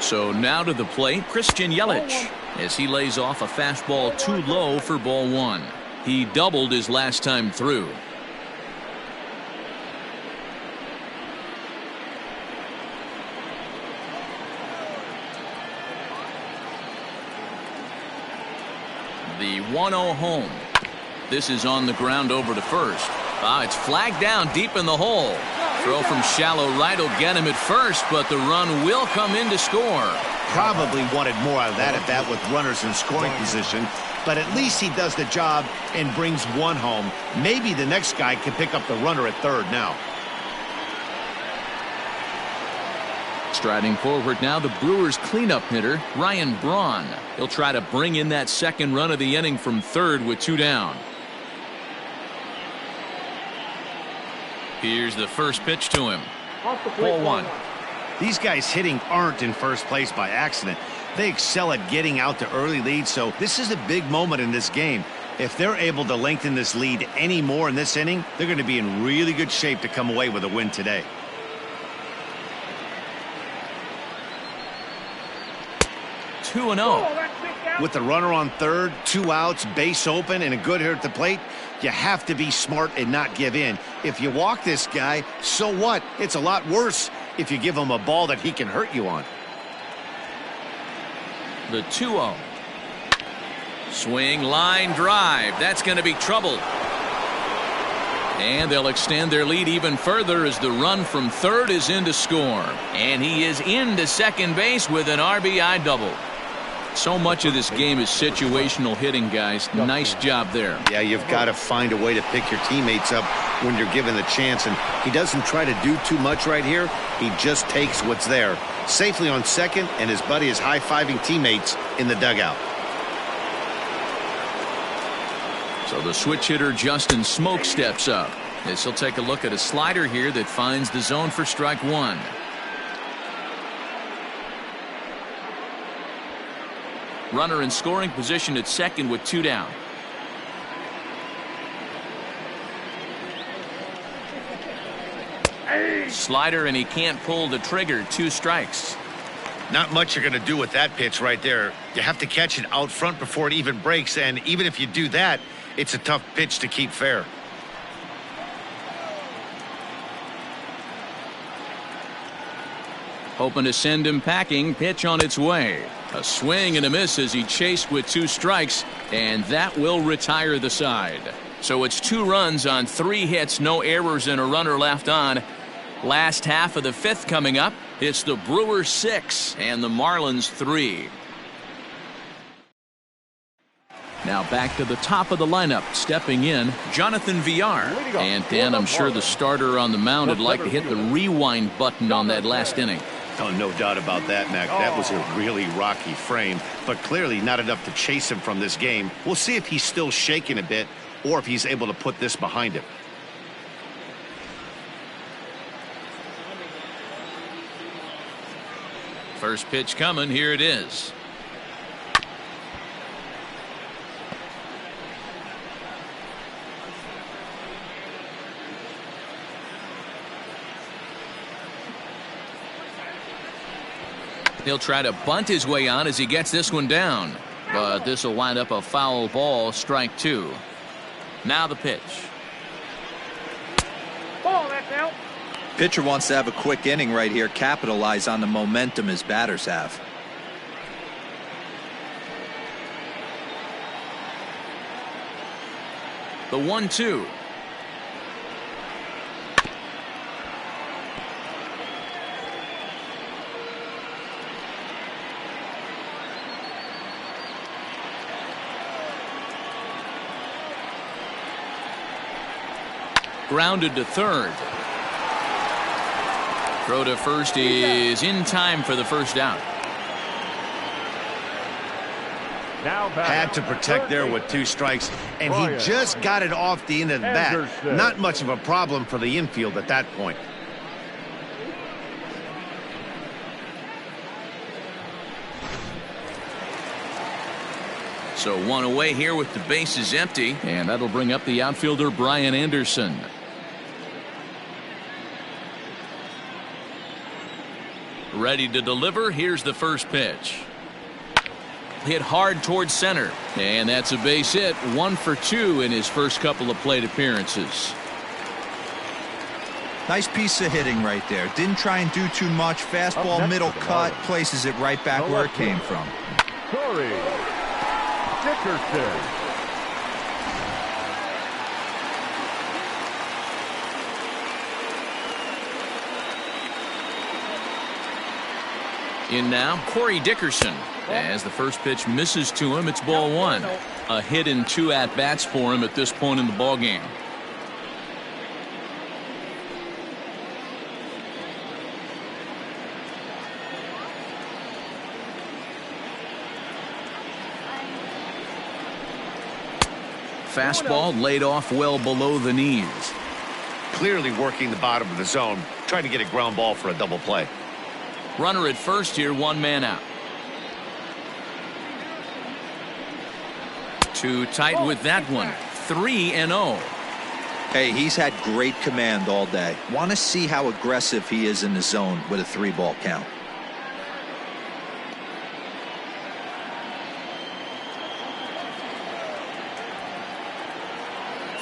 So now to the plate, Christian Yelich, as he lays off a fastball too low for ball 1. He doubled his last time through. The 1-0 home. This is on the ground over to first. It's flagged down deep in the hole. Throw from shallow right will get him at first, but the run will come in to score. Probably wanted more out of that at bat with runners in scoring position, but at least he does the job and brings one home. Maybe the next guy can pick up the runner at third now. Striding forward now, the Brewers cleanup hitter, Ryan Braun. He'll try to bring in that second run of the inning from third with 2 down. Here's the first pitch to him. Ball 1. These guys hitting aren't in first place by accident. They excel at getting out to early leads, so this is a big moment in this game. If they're able to lengthen this lead any more in this inning, they're going to be in really good shape to come away with a win today. Two and 0. With the runner on third, 2 outs, base open, and a good hitter at the plate, you have to be smart and not give in. If you walk this guy, so what? It's a lot worse if you give him a ball that he can hurt you on. The 2-0. Swing, line drive. That's going to be trouble. And they'll extend their lead even further as the run from third is in to score. And he is into second base with an RBI double. So much of this game is situational hitting, guys. Nice job there. Yeah, you've got to find a way to pick your teammates up when you're given the chance, and he doesn't try to do too much right here. He just takes what's there. Safely on second, and his buddy is high-fiving teammates in the dugout. So the switch hitter Justin Smoke steps up. As he'll take a look at a slider here that finds the zone for strike 1. Runner in scoring position at second with 2 down. Slider, and he can't pull the trigger. 2 strikes. Not much you're going to do with that pitch right there. You have to catch it out front before it even breaks, and even if you do that, it's a tough pitch to keep fair. Hoping to send him packing. Pitch on its way. A swing and a miss as he chased with 2 strikes, and that will retire the side. So it's 2 runs on 3 hits, no errors, and a runner left on. Last half of the 5th coming up. It's the Brewers 6 and the Marlins 3. Now back to the top of the lineup. Stepping in, Jonathan Villar. And Dan, I'm sure the starter on the mound would like to hit the rewind button on that last inning. Oh, no doubt about that, Mac. That was a really rocky frame, but clearly not enough to chase him from this game. We'll see if he's still shaking a bit or if he's able to put this behind him. First pitch coming. Here it is. He'll try to bunt his way on as he gets this one down. But this will wind up a foul ball, strike 2. Now the pitch. Ball, that's out. Pitcher wants to have a quick inning right here, capitalize on the momentum his batters have. The 1-2. Grounded to third. Throw to first is in time for the first out. Had to protect there with 2 strikes, and he just got it off the end of the bat. Not much of a problem for the infield at that point. So 1 away here with the bases empty, and that'll bring up the outfielder Brian Anderson. Ready to deliver. Here's the first pitch. Hit hard towards center, and that's a base hit. 1 for 2 in his first couple of plate appearances. Nice piece of hitting right there. Didn't try and do too much. Fastball, middle cut, places it right back where it came from. Dickerson. In now, Corey Dickerson. As the first pitch misses to him, it's ball one. A hit and 2 at-bats for him at this point in the ballgame. Fastball laid off well below the knees. Clearly working the bottom of the zone, trying to get a ground ball for a double play. Runner at first here, 1 man out. Too tight with that one. 3-0. Hey, he's had great command all day. Want to see how aggressive he is in the zone with a 3-ball count.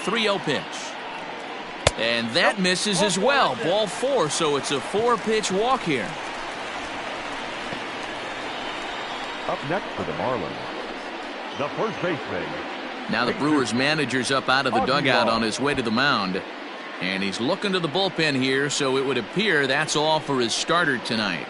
.30 pitch. And that misses as well. Ball 4, so it's a 4-pitch walk here. Up next for the Marlins, the first baseman. Now the Brewers manager's up out of the dugout on his way to the mound. And he's looking to the bullpen here, so it would appear that's all for his starter tonight.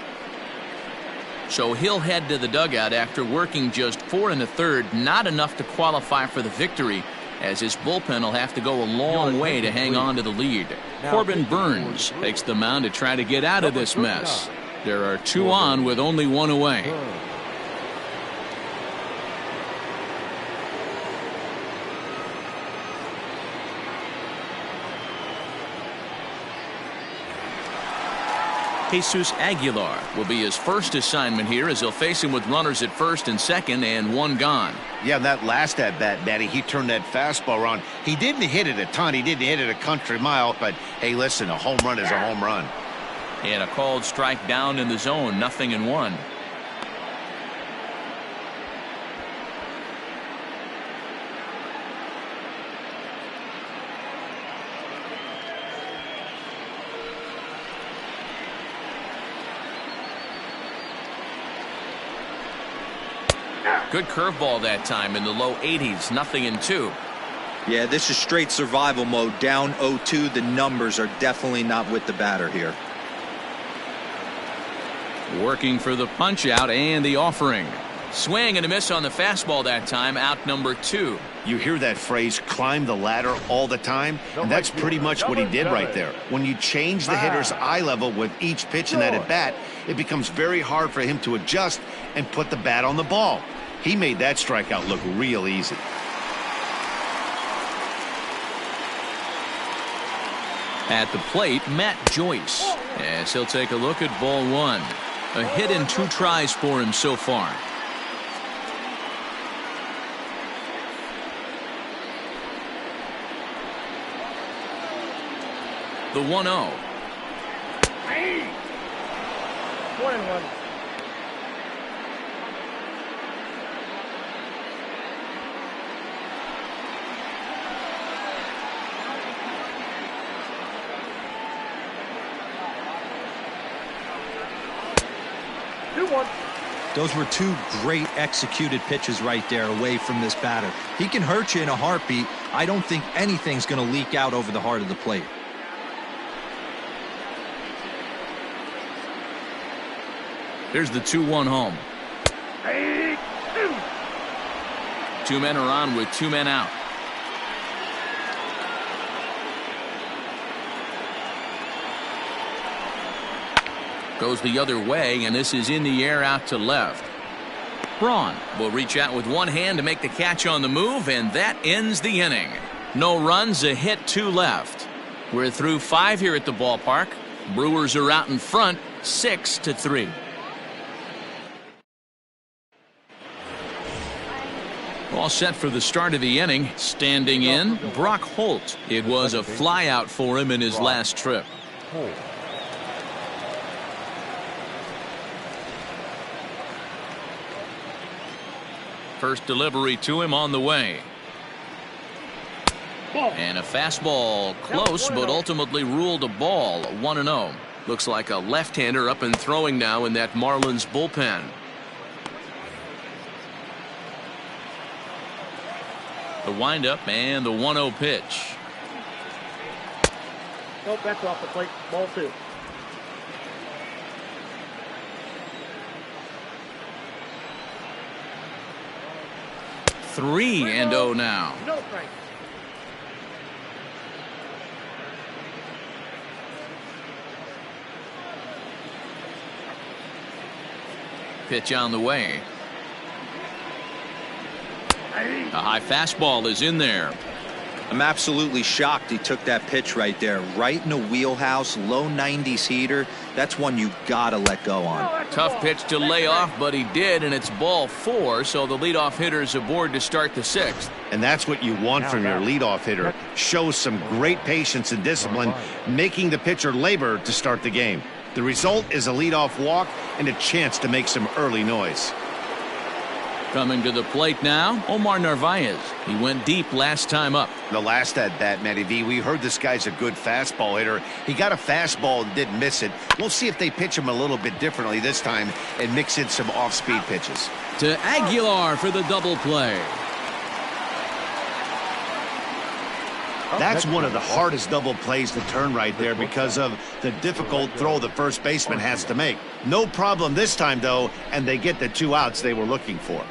So he'll head to the dugout after working just 4 1/3, not enough to qualify for the victory, as his bullpen will have to go a long way to hang on to the lead. Corbin Burns takes the mound to try to get out of this mess. There are 2 on with only 1 away. Jesus Aguilar will be his first assignment here, as he'll face him with runners at first and second and 1 gone. Yeah, that last at-bat, Matty, he turned that fastball around. He didn't hit it a ton. He didn't hit it a country mile. But, hey, listen, a home run is a home run. And a called strike down in the zone, 0-1. Good curveball that time in the low 80s, 0-2. Yeah, this is straight survival mode. Down 0-2. The numbers are definitely not with the batter here. Working for the punch out and the offering. Swing and a miss on the fastball that time, out number 2. You hear that phrase, climb the ladder, all the time, and that's pretty much what he did right there. When you change the hitter's eye level with each pitch in that at-bat, it becomes very hard for him to adjust and put the bat on the ball. He made that strikeout look real easy. At the plate, Matt Joyce, as he'll take a look at ball 1. A hit and 2 tries for him so far. The 1-0. 1-1. Those were 2 great executed pitches right there away from this batter. He can hurt you in a heartbeat. I don't think anything's going to leak out over the heart of the plate. Here's the 2-1 home. 2 men are on with 2 men out. Goes the other way, and this is in the air out to left. Braun will reach out with one hand to make the catch on the move, and that ends the inning. No runs, a hit, 2 left. We're through 5 here at the ballpark. Brewers are out in front, 6-3. All set for the start of the inning. Standing in, Brock Holt. It was a flyout for him in his last trip. First delivery to him on the way. And a fastball close, but ultimately ruled a ball. 1-0. Looks like a left-hander up and throwing now in that Marlins bullpen. The windup and the 1-0 pitch. Nope, that's off the plate. Ball 2. Three and 0 now. No strike. Pitch on the way. A high fastball is in there. I'm absolutely shocked he took that pitch right there. Right in the wheelhouse, low 90s heater. That's one you gotta let go on. Tough pitch to lay off, but he did, and it's ball 4, so the leadoff hitter is aboard to start the 6th. And that's what you want from your leadoff hitter. Shows some great patience and discipline, making the pitcher labor to start the game. The result is a leadoff walk and a chance to make some early noise. Coming to the plate now, Omar Narvaez. He went deep last time up. The last at bat, Matty V, we heard this guy's a good fastball hitter. He got a fastball and didn't miss it. We'll see if they pitch him a little bit differently this time and mix in some off-speed pitches. To Aguilar for the double play. That's one of the hardest double plays to turn right there because of the difficult throw the first baseman has to make. No problem this time, though, and they get the 2 outs they were looking for.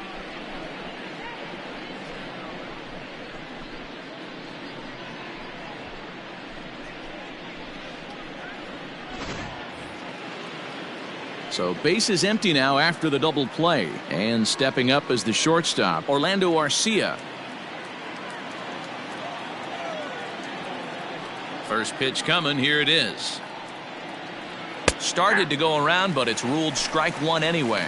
So base is empty now after the double play, and stepping up as the shortstop, Orlando Arcia. First pitch coming, here it is. Started to go around, but it's ruled strike 1 anyway.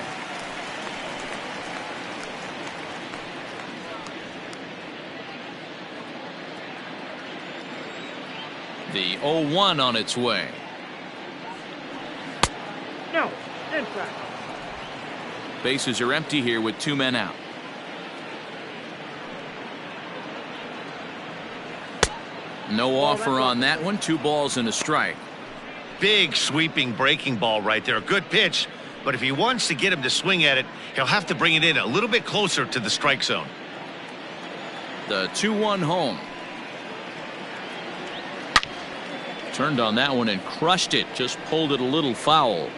The 0-1 on its way. No, inside. Bases are empty here with 2 men out. No offer on that one. 2 balls and a strike. Big sweeping breaking ball right there. A good pitch, but if he wants to get him to swing at it, he'll have to bring it in a little bit closer to the strike zone. The 2-1 home. Turned on that one and crushed it. Just pulled it a little foul.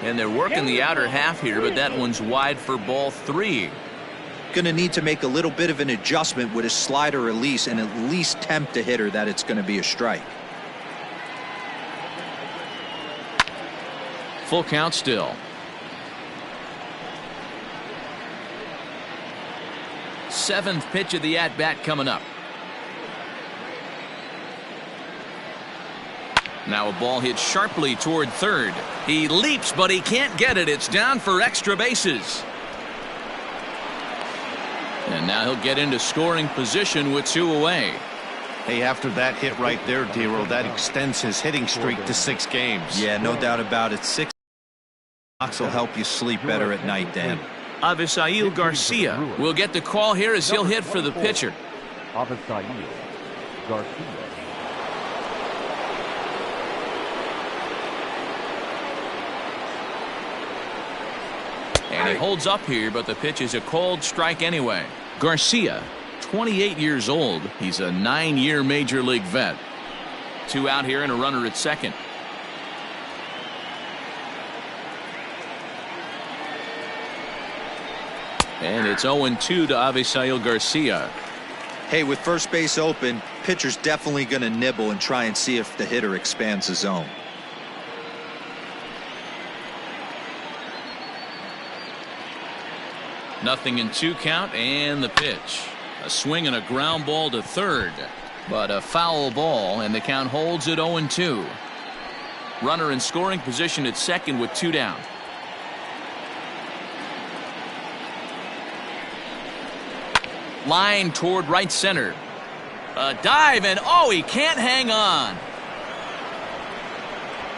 And they're working the outer half here, but that one's wide for ball 3. Going to need to make a little bit of an adjustment with his slider release and at least tempt the hitter that it's going to be a strike. Full count still. Seventh pitch of the at-bat coming up. Now a ball hit sharply toward third. He leaps, but he can't get it. It's down for extra bases. And now he'll get into scoring position with 2 away. Hey, after that hit right there, D-Roll, that extends his hitting streak to 6 games. Yeah, no doubt about it. 6 knocks will help you sleep better at night, Dan. Avisail Garcia will get the call here as he'll hit for the pitcher. Avisail Garcia. And he holds up here, but the pitch is a cold strike anyway. Garcia, 28 years old. He's a 9-year major league vet. 2 out here and a runner at second. And it's 0-2 to Avisail Garcia. Hey, with first base open, pitcher's definitely going to nibble and try and see if the hitter expands the zone. Nothing in 2 count, and the pitch. A swing and a ground ball to third, but a foul ball, and the count holds at 0-2. Runner in scoring position at second with 2 down. Line toward right center. A dive, and oh, he can't hang on.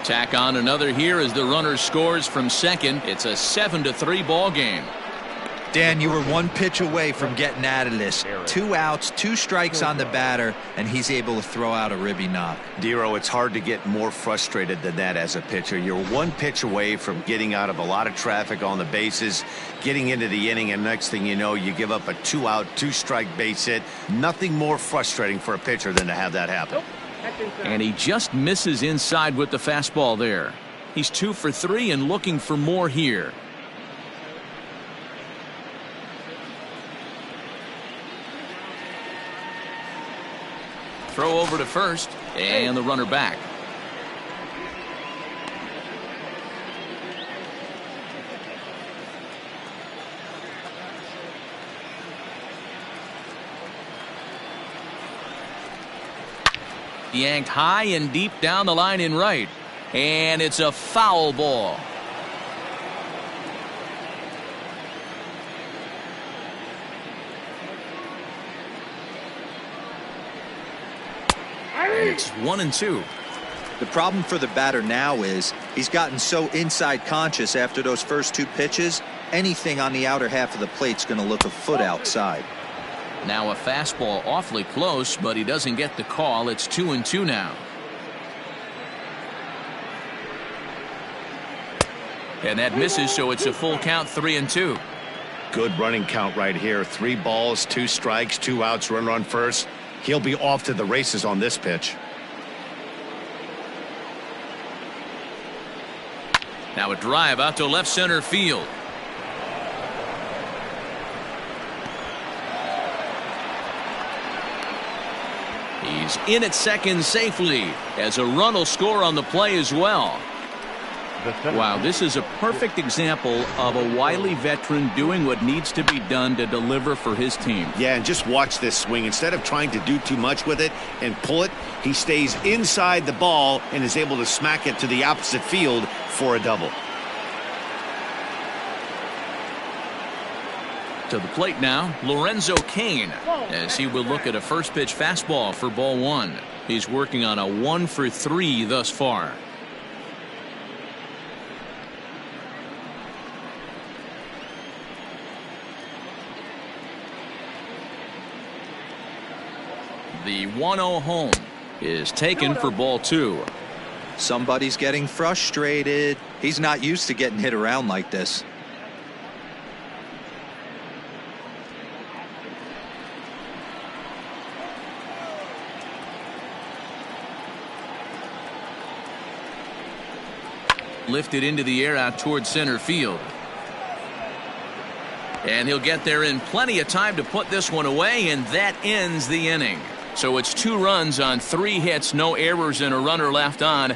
Tack on another here as the runner scores from second. It's a 7-3 ball game. Dan, you were one pitch away from getting out of this. 2 outs, 2 strikes on the batter, and he's able to throw out a ribby knock. Dero, it's hard to get more frustrated than that as a pitcher. You're one pitch away from getting out of a lot of traffic on the bases, getting into the inning, and next thing you know, you give up a 2-out, 2-strike base hit. Nothing more frustrating for a pitcher than to have that happen. And he just misses inside with the fastball there. He's 2 for 3 and looking for more here. Throw over to first, and the runner back. Yanked high and deep down the line in right, and it's a foul ball. It's 1-2. The problem for the batter now is he's gotten so inside conscious after those first 2 pitches, anything on the outer half of the plate's going to look a foot outside. Now a fastball awfully close, but he doesn't get the call. It's 2-2 now. And that misses, so it's a full count, 3-2. Good running count right here. 3 balls, 2 strikes, 2 outs, runner on first. He'll be off to the races on this pitch. Now a drive out to left center field. He's in at second safely as a run will score on the play as well. Wow, this is a perfect example of a wily veteran doing what needs to be done to deliver for his team. Yeah, and just watch this swing. Instead of trying to do too much with it and pull it, he stays inside the ball and is able to smack it to the opposite field for a double. To the plate now, Lorenzo Cain, as he will look at a first pitch fastball for ball 1. He's working on a 1 for 3 thus far. The 1-0 home is taken for ball 2. Somebody's getting frustrated. He's not used to getting hit around like this. Lifted into the air out towards center field. And he'll get there in plenty of time to put this one away, and that ends the inning. So it's 2 runs on 3 hits, no errors, and a runner left on.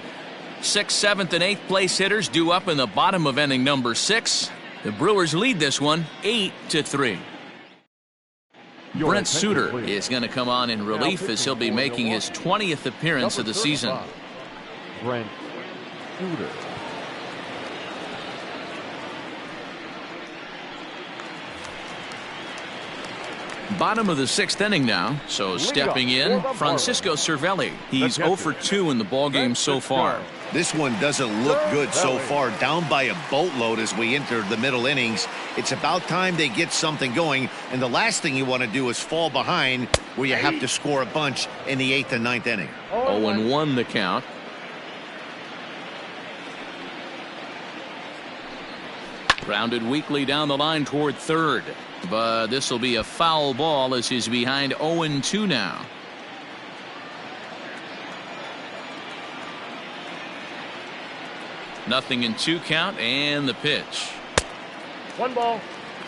6th, 7th, and 8th place hitters due up in the bottom of inning number 6. The Brewers lead this one 8-3. Brent Suter is going to come on in relief as he'll be making his 20th appearance of the season. Brent Suter. Bottom of the 6th inning now, so stepping in, Francisco Cervelli. He's 0 for 2 in the ballgame so far. This one doesn't look good so far, down by a boatload as we enter the middle innings. It's about time they get something going, and the last thing you want to do is fall behind where you have to score a bunch in the 8th and 9th inning. 0-1 the count. Grounded weakly down the line toward third, but this will be a foul ball as he's behind 0-2 now. Nothing in 2 count, and the pitch. 1 ball,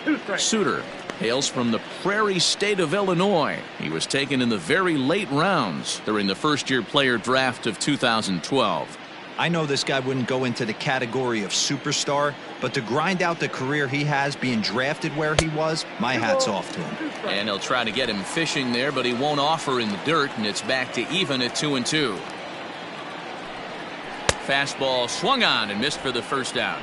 2 strikes. Suter hails from the Prairie State of Illinois. He was taken in the very late rounds during the first-year player draft of 2012. I know this guy wouldn't go into the category of superstar, but to grind out the career he has being drafted where he was, my hat's off to him. And he'll try to get him fishing there, but he won't offer in the dirt, and it's back to even at 2-2. Fastball swung on and missed for the first out.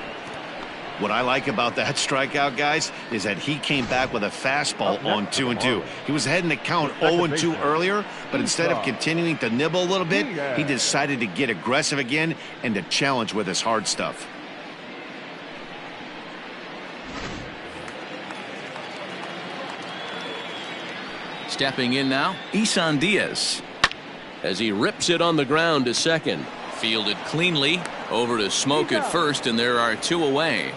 What I like about that strikeout, guys, is that he came back with a fastball on 2-2. He was ahead in the count 0-2 earlier, but instead of continuing to nibble a little bit, he decided to get aggressive again and to challenge with his hard stuff. Stepping in now, Isan Diaz. As he rips it on the ground to second. Fielded cleanly. Over to Smoke at first, and there are 2 away.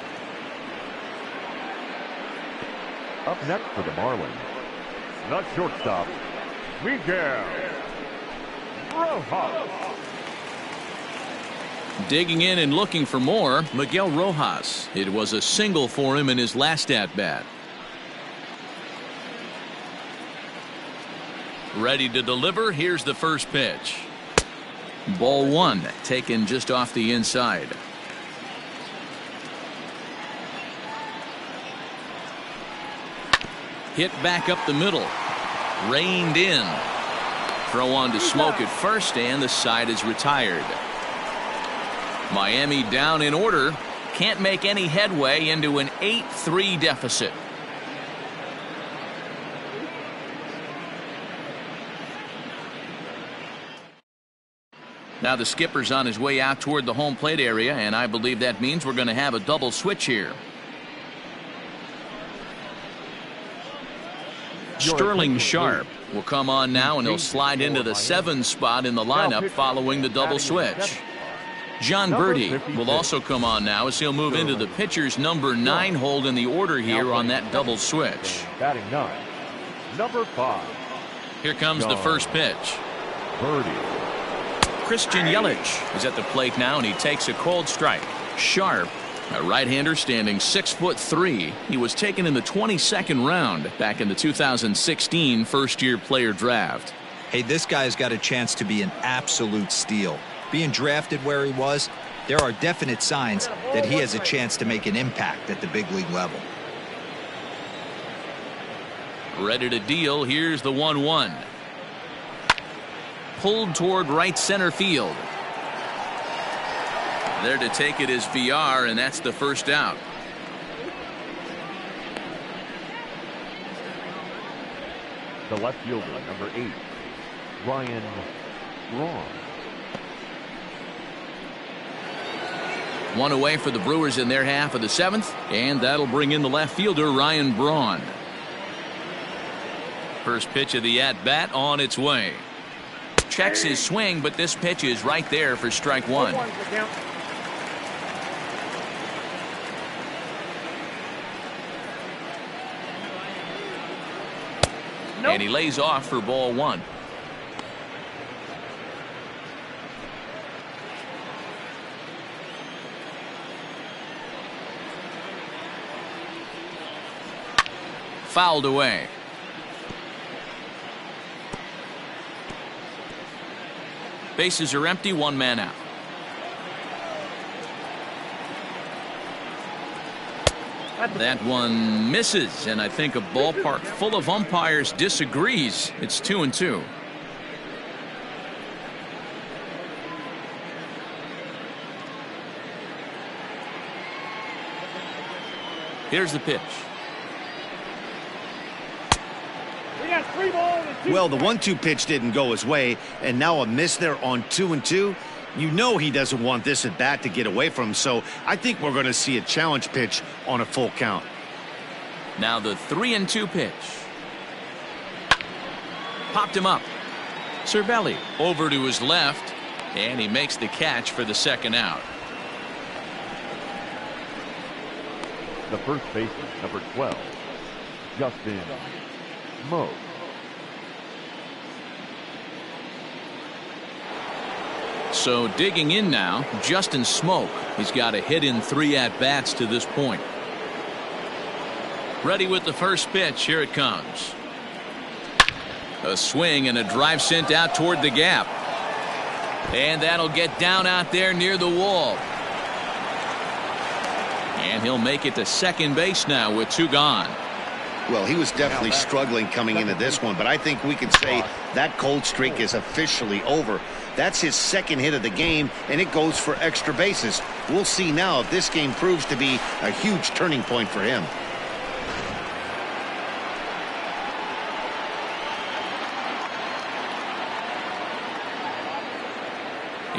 Up next for the Marlins, the shortstop, Miguel Rojas. Digging in and looking for more, Miguel Rojas. It was a single for him in his last at-bat. Ready to deliver. Here's the first pitch. Ball 1, taken just off the inside. Hit back up the middle. Reined in. Throw on to Smoke at first, and the side is retired. Miami down in order. Can't make any headway into an 8-3 deficit. Now the skipper's on his way out toward the home plate area, and I believe that means we're going to have a double switch here. Sterling Sharp will come on now, and he'll slide into the 7 spot in the lineup following the double switch. John Birdie will also come on now as he'll move into the pitcher's number 9 hold in the order here on that double switch. Batting 9, number 5. Here comes the first pitch. Birdie. Christian Yelich is at the plate now, and he takes a cold strike. Sharp, a right-hander standing 6'3". He was taken in the 22nd round back in the 2016 first-year player draft. Hey, this guy's got a chance to be an absolute steal. Being drafted where he was, there are definite signs that he has a chance to make an impact at the big league level. Ready to deal. Here's the 1-1. Pulled toward right center field. There to take it is VR, and that's the first out. The left fielder, number 8, Ryan Braun. 1 away for the Brewers in their half of the 7th, and that'll bring in the left fielder, Ryan Braun. First pitch of the at-bat on its way. Checks his swing, but this pitch is right there for strike 1. And he lays off for ball 1. Fouled away. Bases are empty, 1 man out. That one misses, and I think a ballpark full of umpires disagrees. It's 2-2. Here's the pitch. Well, the 1-2 pitch didn't go his way, and now a miss there on 2-2. You know he doesn't want this at bat to get away from him, so I think we're going to see a challenge pitch on a full count. Now the 3-2 pitch. Popped him up. Cervelli over to his left, and he makes the catch for the second out. The first baseman, number 12, Justin Moe. So digging in now, Justin Smoke. He's got a hit in 3 at-bats to this point. Ready with the first pitch. Here it comes. A swing and a drive sent out toward the gap. And that'll get down out there near the wall. And he'll make it to second base now with 2 gone. Well, he was definitely struggling coming into this one, but I think we can say that cold streak is officially over. That's his second hit of the game, and it goes for extra bases. We'll see now if this game proves to be a huge turning point for him.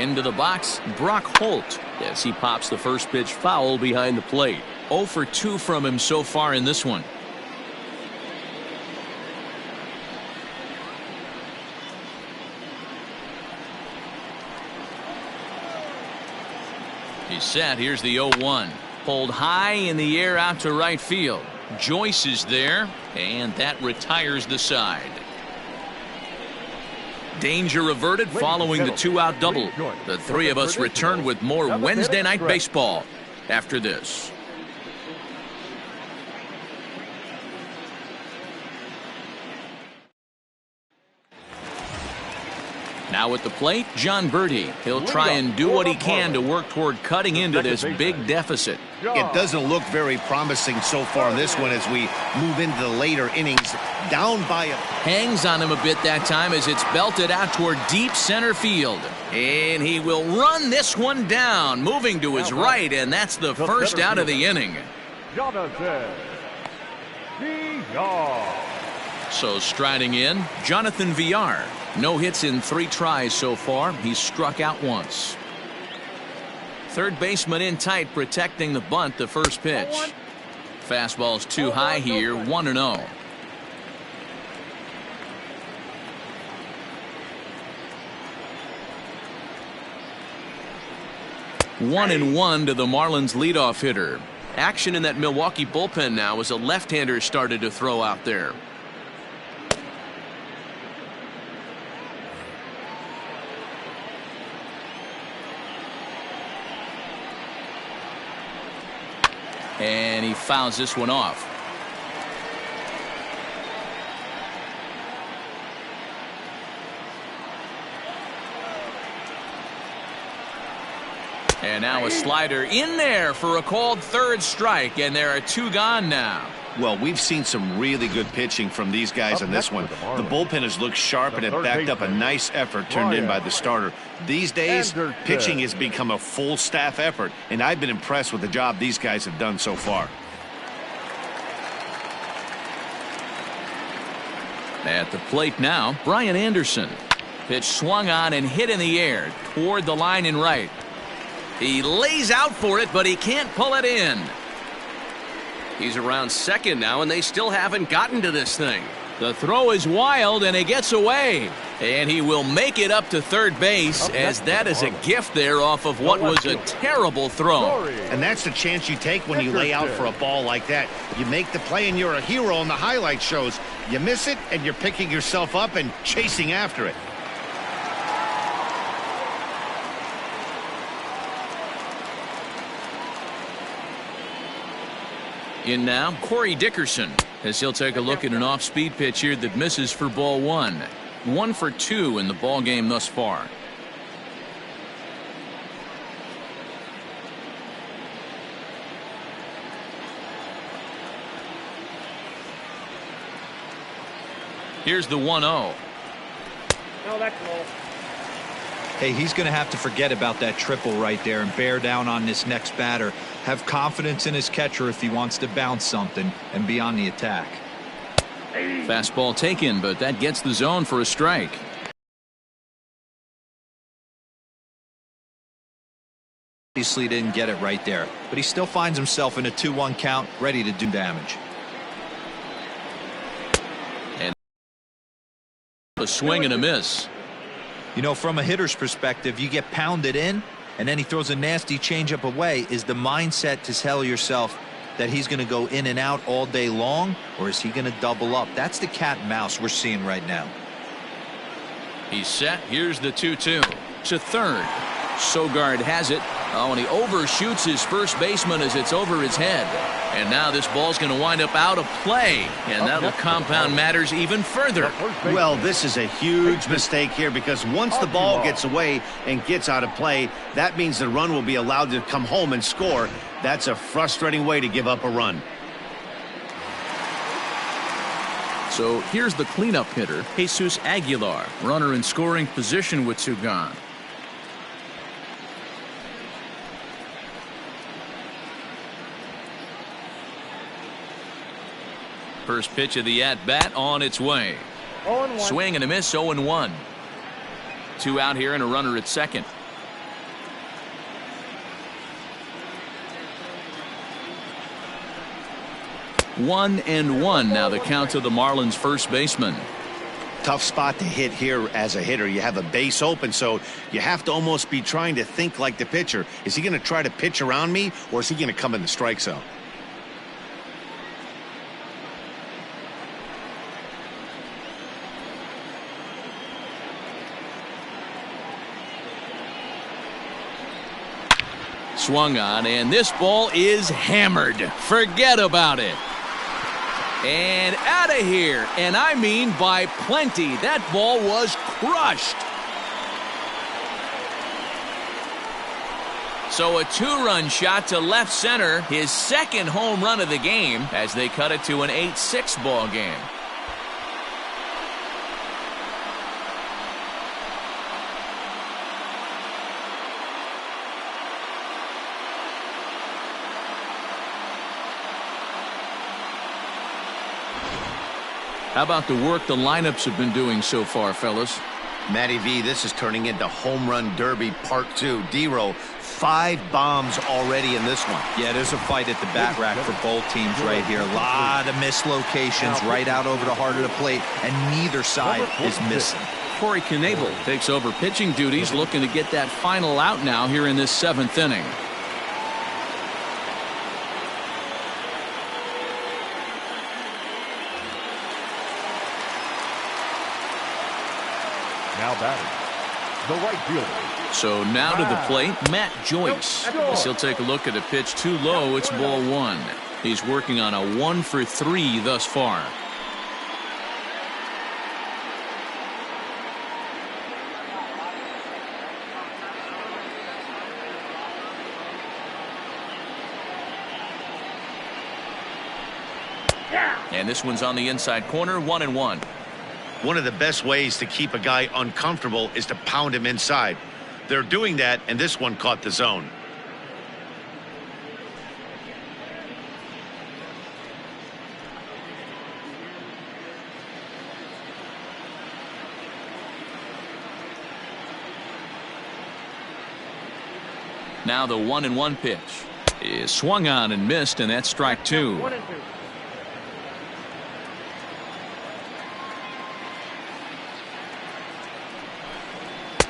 Into the box, Brock Holt, as he pops the first pitch foul behind the plate. 0 for 2 from him so far in this one. He's set. Here's the 0-1. Pulled high in the air out to right field. Joyce is there, and that retires the side. Danger averted following the 2-out double. The three of us return with more Wednesday Night Baseball after this. Now at the plate, John Birdie. He'll try and do what he can to work toward cutting into this big deficit. It doesn't look very promising so far in this one as we move into the later innings. Down by a... Hangs on him a bit that time as it's belted out toward deep center field. And he will run this one down, moving to his right, and that's the first out of the inning. So striding in, Jonathan Villar. No hits in 3 tries so far. He's struck out once. Third baseman in tight, protecting the bunt, the first pitch. Fastball's too high here, 1-0. One and one to the Marlins leadoff hitter. Action in that Milwaukee bullpen now as a left-hander started to throw out there. And he fouls this one off. And now a slider in there for a called third strike, and there are 2 gone now. Well, we've seen some really good pitching from these guys in this one. The bullpen has looked sharp and it backed up a nice effort turned in by the starter. These days, pitching has become a full staff effort, and I've been impressed with the job these guys have done so far. At the plate now, Brian Anderson. Pitch swung on and hit in the air toward the line in right. He lays out for it, but he can't pull it in. He's around second now, and they still haven't gotten to this thing. The throw is wild, and he gets away. And he will make it up to third base, as that is a gift there off of what was a terrible throw. And that's the chance you take when you lay out for a ball like that. You make the play, and you're a hero on the highlight shows. You miss it, and you're picking yourself up and chasing after it. In now, Corey Dickerson, as he'll take a look at an off-speed pitch here that misses for ball 1. 1 for 2 in the ball game thus far. Here's the 1-0. No, that's low. Hey, he's going to have to forget about that triple right there and bear down on this next batter. Have confidence in his catcher if he wants to bounce something and be on the attack. Fastball taken, but that gets the zone for a strike. Obviously didn't get it right there, but he still finds himself in a 2-1 count, ready to do damage. And a swing and a miss. You know, from a hitter's perspective, you get pounded in, and then he throws a nasty changeup away. Is the mindset to tell yourself that he's going to go in and out all day long, or is he going to double up? That's the cat and mouse we're seeing right now. He's set. Here's the 2-2 to third. Sogard has it. Oh, and he overshoots his first baseman as it's over his head. And now this ball's going to wind up out of play, and that'll compound matters even further. Well, this is a huge mistake here because once the ball gets away and gets out of play, that means the run will be allowed to come home and score. That's a frustrating way to give up a run. So here's the cleanup hitter, Jesus Aguilar, runner in scoring position with 2 gone. First pitch of the at-bat on its way. 0-1. Swing and a miss, 0-1. 2 out here and a runner at second. One and one now the count to the Marlins first baseman. Tough spot to hit here as a hitter. You have a base open, so you have to almost be trying to think like the pitcher. Is he going to try to pitch around me, or is he going to come in the strike zone? Swung on, and this ball is hammered. Forget about it. And out of here, and I mean by plenty. That ball was crushed. So a 2-run shot to left center, his second home run of the game, as they cut it to an 8-6 ball game. How about the work the lineups have been doing so far, fellas? Matty V, this is turning into Home Run Derby Part 2. D-Row, 5 bombs already in this one. Yeah, there's a fight at the bat rack for both teams right here. A lot of missed locations right out over the heart of the plate, and neither side is missing. Corey Knebel takes over pitching duties, looking to get that final out now here in this 7th inning. Now batting, the right fielder. So now to the plate, Matt Joyce. As he'll take a look at a pitch too low, it's ball 1. He's working on a 1-for-3 thus far. And this one's on the inside corner, 1-1. One of the best ways to keep a guy uncomfortable is to pound him inside. They're doing that, and this one caught the zone. Now the 1-1 pitch is swung on and missed, and that's strike 2. 1-2.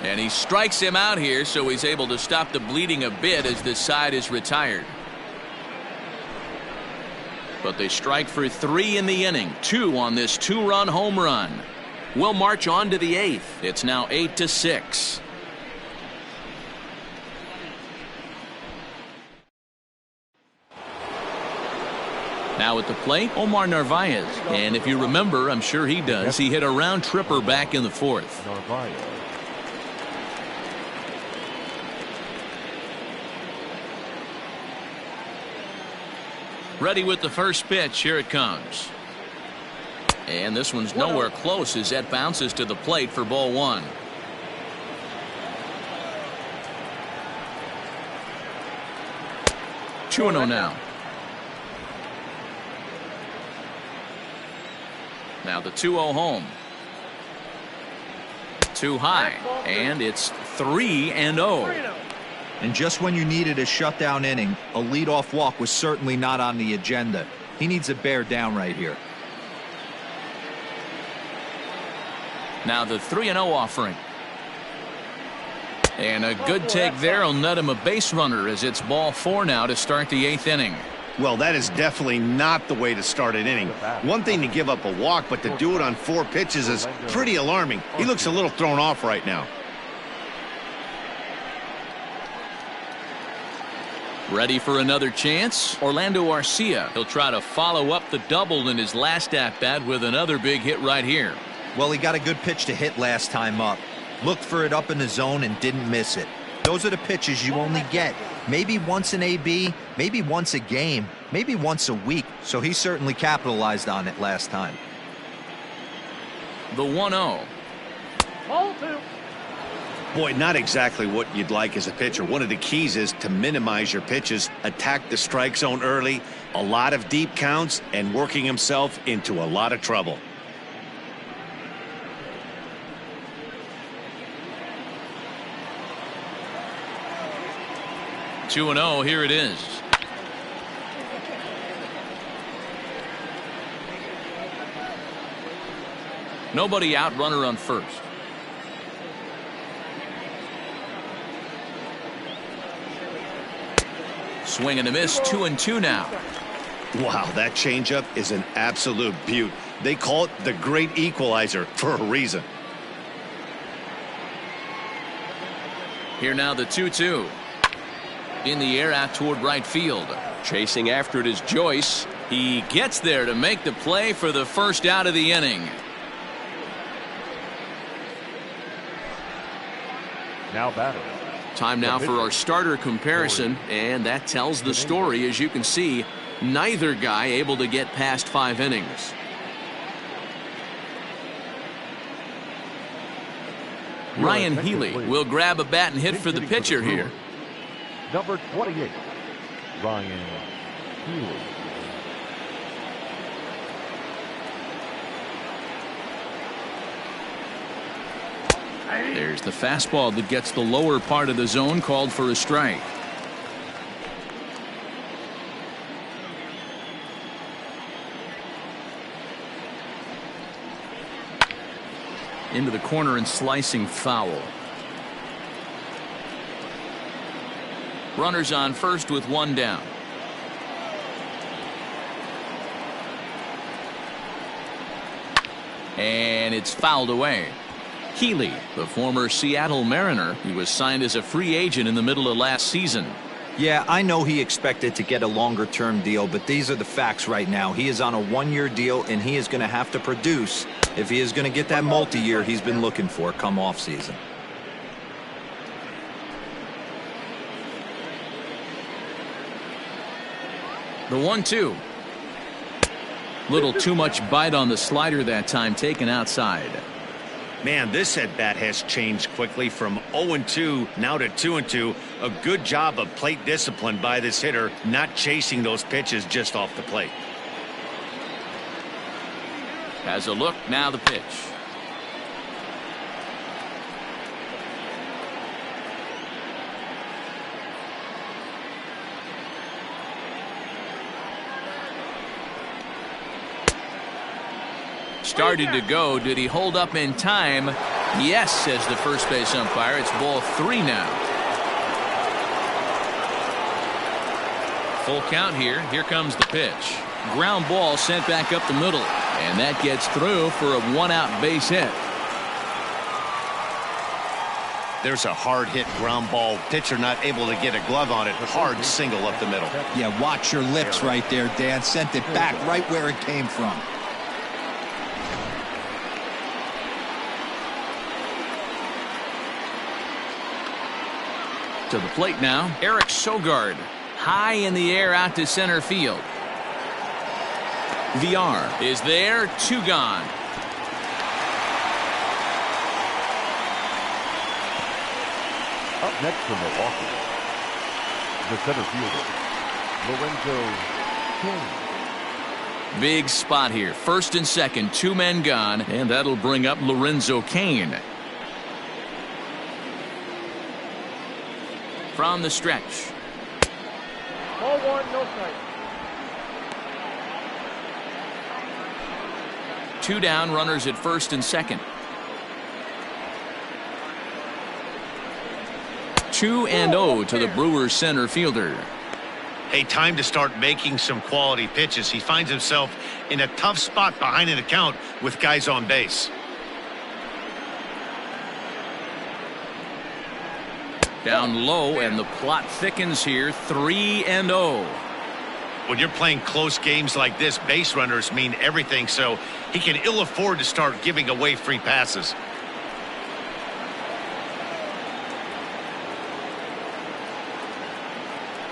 And he strikes him out here, so he's able to stop the bleeding a bit as this side is retired. But they strike for 3 in the inning, 2 on this 2-run home run. We'll march on to the 8th. It's now 8-6. Now at the plate, Omar Narvaez. And if you remember, I'm sure he does, he hit a round tripper back in the 4th. Narvaez. Ready with the first pitch. Here it comes. And this one's nowhere close as that bounces to the plate for ball 1. Two 2-0 now. Now the 2-0 home. Too high, and it's 3-0. And just when you needed a shutdown inning, a leadoff walk was certainly not on the agenda. He needs to bear down right here. Now the 3-0 offering. And a good take there will net him a base runner as it's ball 4 now to start the 8th inning. Well, that is definitely not the way to start an inning. One thing to give up a walk, but to do it on 4 pitches is pretty alarming. He looks a little thrown off right now. Ready for another chance? Orlando Arcia. He'll try to follow up the double in his last at-bat with another big hit right here. Well, he got a good pitch to hit last time up. Looked for it up in the zone and didn't miss it. Those are the pitches you only get. Maybe once an AB, maybe once a game, maybe once a week. So he certainly capitalized on it last time. The 1-0. Ball 2. Boy, not exactly what you'd like as a pitcher. One of the keys is to minimize your pitches, attack the strike zone early, a lot of deep counts, and working himself into a lot of trouble. Two 2-0, here it is. Nobody out, runner on first. Swing and a miss, 2-2 now. Wow, that changeup is an absolute beaut. They call it the great equalizer for a reason. Here now the 2-2. In the air out toward right field. Chasing after it is Joyce. He gets there to make the play for the first out of the inning. Now batting. Time now for our starter comparison, and that tells the story. As you can see, neither guy able to get past 5 innings. Ryan Healy will grab a bat and hit for the pitcher here. Number 28, Ryan Healy. There's the fastball that gets the lower part of the zone, called for a strike. Into the corner and slicing foul. Runners on first with 1 down. And it's fouled away. Healy, the former Seattle Mariner, he was signed as a free agent in the middle of last season. Yeah, I know he expected to get a longer-term deal, but these are the facts right now. He is on a 1-year deal, and he is going to have to produce if he is going to get that multi-year he's been looking for come off-season. The 1-2. Little too much bite on the slider that time, taken outside. Man, this at-bat has changed quickly from 0-2 now to 2-2. A good job of plate discipline by this hitter, not chasing those pitches just off the plate. Has a look, now the pitch. Started to go. Did he hold up in time? Yes, says the first base umpire. It's ball 3 now. Full count here. Here comes the pitch. Ground ball sent back up the middle. And that gets through for a 1-out base hit. There's a hard hit ground ball. Pitcher not able to get a glove on it. Hard single up the middle. Yeah, watch your lips right there, Dan. Sent it back right where it came from. To the plate now, Eric Sogard. High in the air out to center field. VR is there, 2 gone. Up next for Milwaukee, the center fielder, Lorenzo Cain. Big spot here. First and second, 2 men gone, and that'll bring up Lorenzo Cain. From the stretch. Ball 1, no strike. 2 down, runners at first and second. 2-0 to the Brewers center fielder. Hey, time to start making some quality pitches. He finds himself in a tough spot behind an account with guys on base. Down low, and the plot thickens here. 3-0. When you're playing close games like this, base runners mean everything, so he can ill afford to start giving away free passes.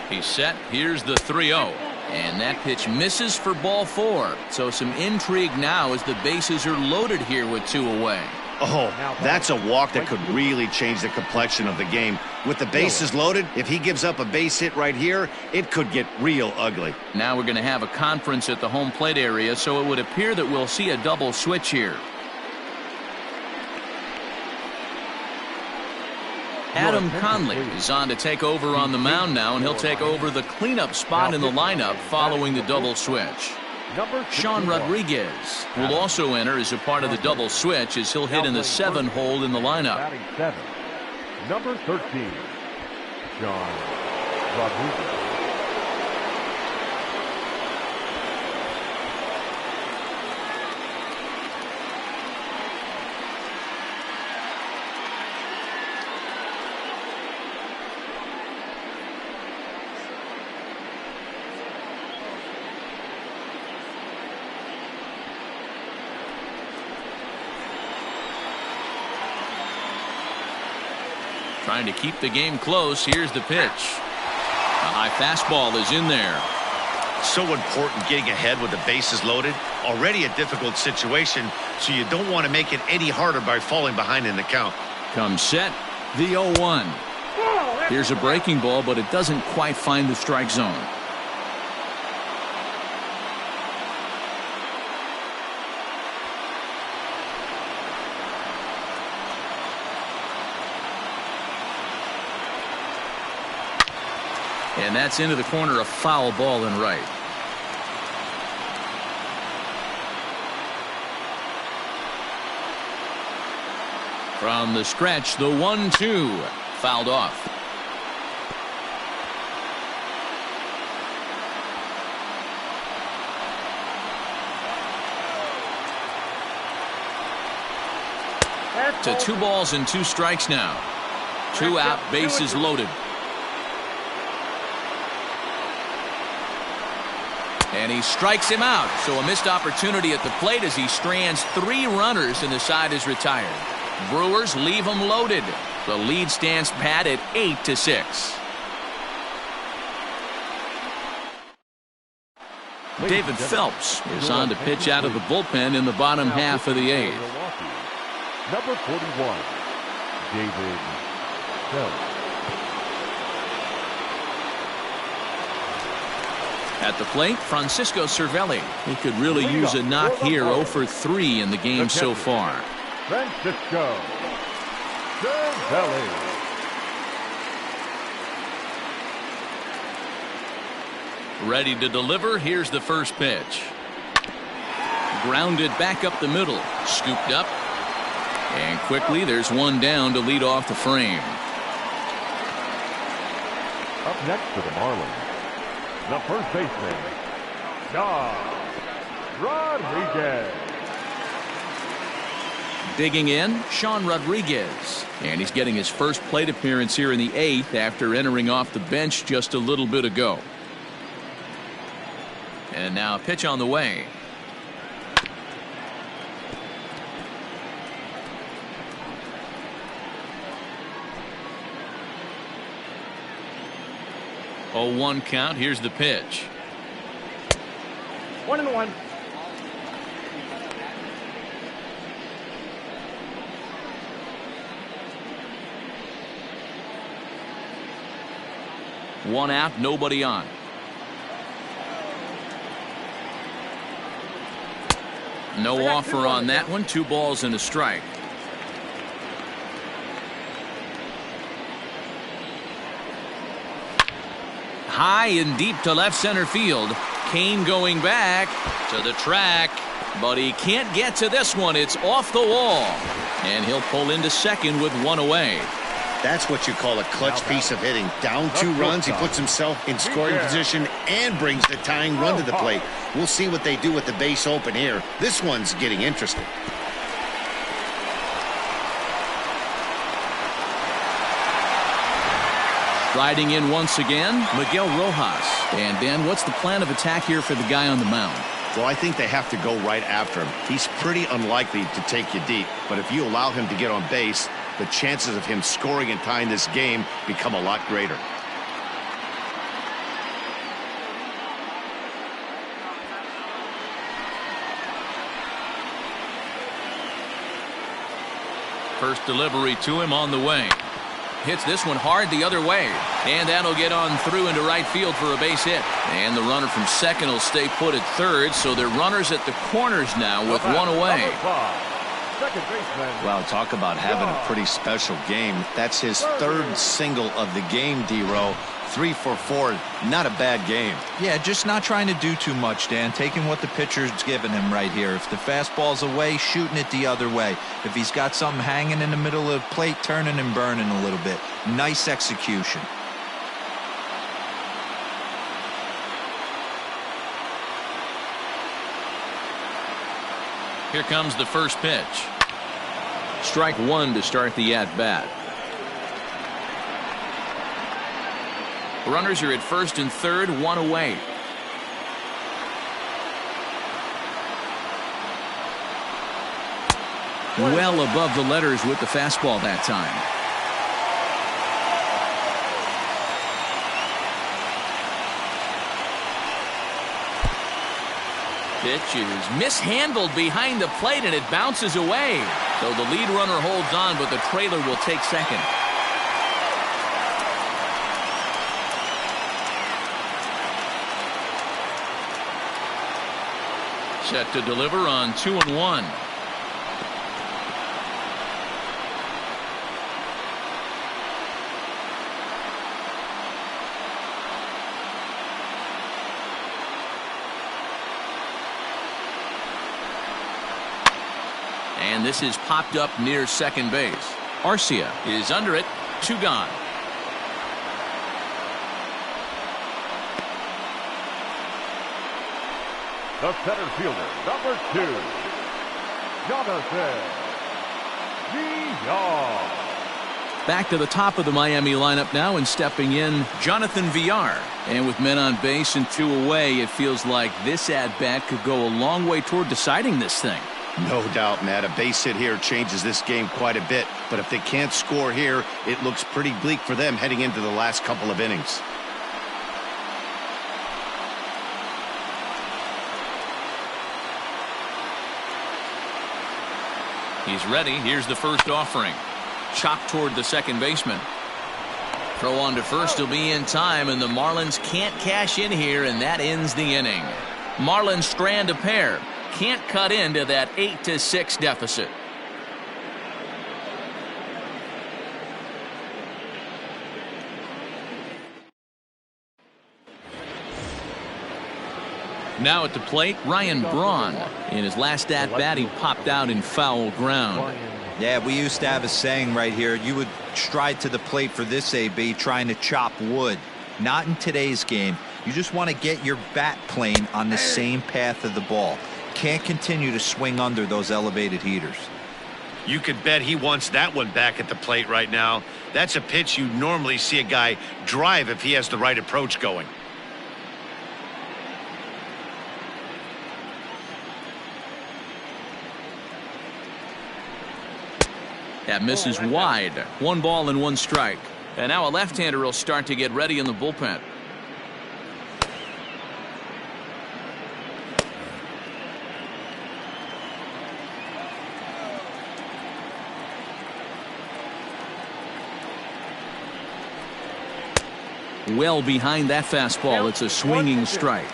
He's set. Here's the 3-0. And that pitch misses for ball 4. So some intrigue now as the bases are loaded here with 2 away. Oh, that's a walk that could really change the complexion of the game. With the bases loaded, if he gives up a base hit right here, it could get real ugly. Now we're going to have a conference at the home plate area, so it would appear that we'll see a double switch here. Adam Conley is on to take over on the mound now, and he'll take over the cleanup spot in the lineup following the double switch. Number Sean 61. Rodriguez will also enter as a part of the double switch as he'll hit in the 7 hole in the lineup. Batting 7. Number 13. Sean Rodriguez. Trying to keep the game close. Here's the pitch. A high fastball is in there. So important getting ahead with the bases loaded. Already a difficult situation, so you don't want to make it any harder by falling behind in the count. Comes set, the 0-1. Here's a breaking ball, but it doesn't quite find the strike zone. And that's into the corner, a foul ball and right. From the stretch, the 1-2 fouled off. To 2 balls and 2 strikes now. 2 out, bases loaded. And he strikes him out. So a missed opportunity at the plate as he strands 3 runners and the side is retired. Brewers leave them loaded. The lead stands pat at 8-6. David Phelps is on to pitch out of the bullpen in the bottom half of the 8th. Number 41, David Phelps. At the plate, Francisco Cervelli. He could really use a knock here. 0 for 3 in the game so far. Francisco Cervelli. Ready to deliver. Here's the first pitch. Grounded back up the middle. Scooped up. And quickly there's one down to lead off the frame. Up next for the Marlins, the first baseman, Sean Rodriguez. Digging in, Sean Rodriguez. And he's getting his first plate appearance here in the 8th after entering off the bench just a little bit ago. And now a pitch on the way. Oh, 1 count. Here's the pitch. 1-1. One out, nobody on. No offer on that one. 2 balls and a strike. High and deep to left center field. Kane going back to the track, but he can't get to this one. It's off the wall, and he'll pull into second with 1 away. That's what you call a clutch piece of hitting. Down 2 runs, he puts himself in scoring position and brings the tying run to the plate. We'll see what they do with the base open here. This one's getting interesting. Riding in once again, Miguel Rojas. And Dan, what's the plan of attack here for the guy on the mound? Well, I think they have to go right after him. He's pretty unlikely to take you deep, but if you allow him to get on base, the chances of him scoring and tying this game become a lot greater. First delivery to him on the way. Hits this one hard the other way, and that'll get on through into right field for a base hit. And the runner from second will stay put at third, so they're runners at the corners now with 1 away. second baseman. Well, talk about having a pretty special game. That's his third single of the game, D-Row. 3 for 4. Not a bad game. Yeah, just not trying to do too much, Dan. Taking what the pitcher's giving him right here. If the fastball's away, shooting it the other way. If he's got something hanging in the middle of the plate, turning and burning a little bit. Nice execution. Here comes the first pitch. Strike one to start the at-bat. Runners are at first and third, one away. Well above the letters with the fastball that time. Pitch is mishandled behind the plate and it bounces away. So the lead runner holds on, but the trailer will take second. Set to deliver on 2-1. And this is popped up near second base. Arcia is under it. 2 gone. The center fielder, number 2, Jonathan Villar. Back to the top of the Miami lineup now, and stepping in, Jonathan Villar. And with men on base and 2 away, it feels like this at-bat could go a long way toward deciding this thing. No doubt, Matt. A base hit here changes this game quite a bit. But if they can't score here, it looks pretty bleak for them heading into the last couple of innings. He's ready. Here's the first offering. Chopped toward the second baseman. Throw on to first. He'll be in time, and the Marlins can't cash in here, and that ends the inning. Marlins strand a pair. Can't cut into that 8-6 deficit. Now at the plate, Ryan Braun. In his last at-bat, he popped out in foul ground. Yeah, we used to have a saying right here. You would stride to the plate for this AB trying to chop wood. Not in today's game. You just want to get your bat plane on the same path of the ball. Can't continue to swing under those elevated heaters. You could bet he wants that one back at the plate right now. That's a pitch you normally see a guy drive if he has the right approach going. That misses wide. 1 ball and 1 strike. And now a left-hander will start to get ready in the bullpen. Well behind that fastball. It's a swinging strike.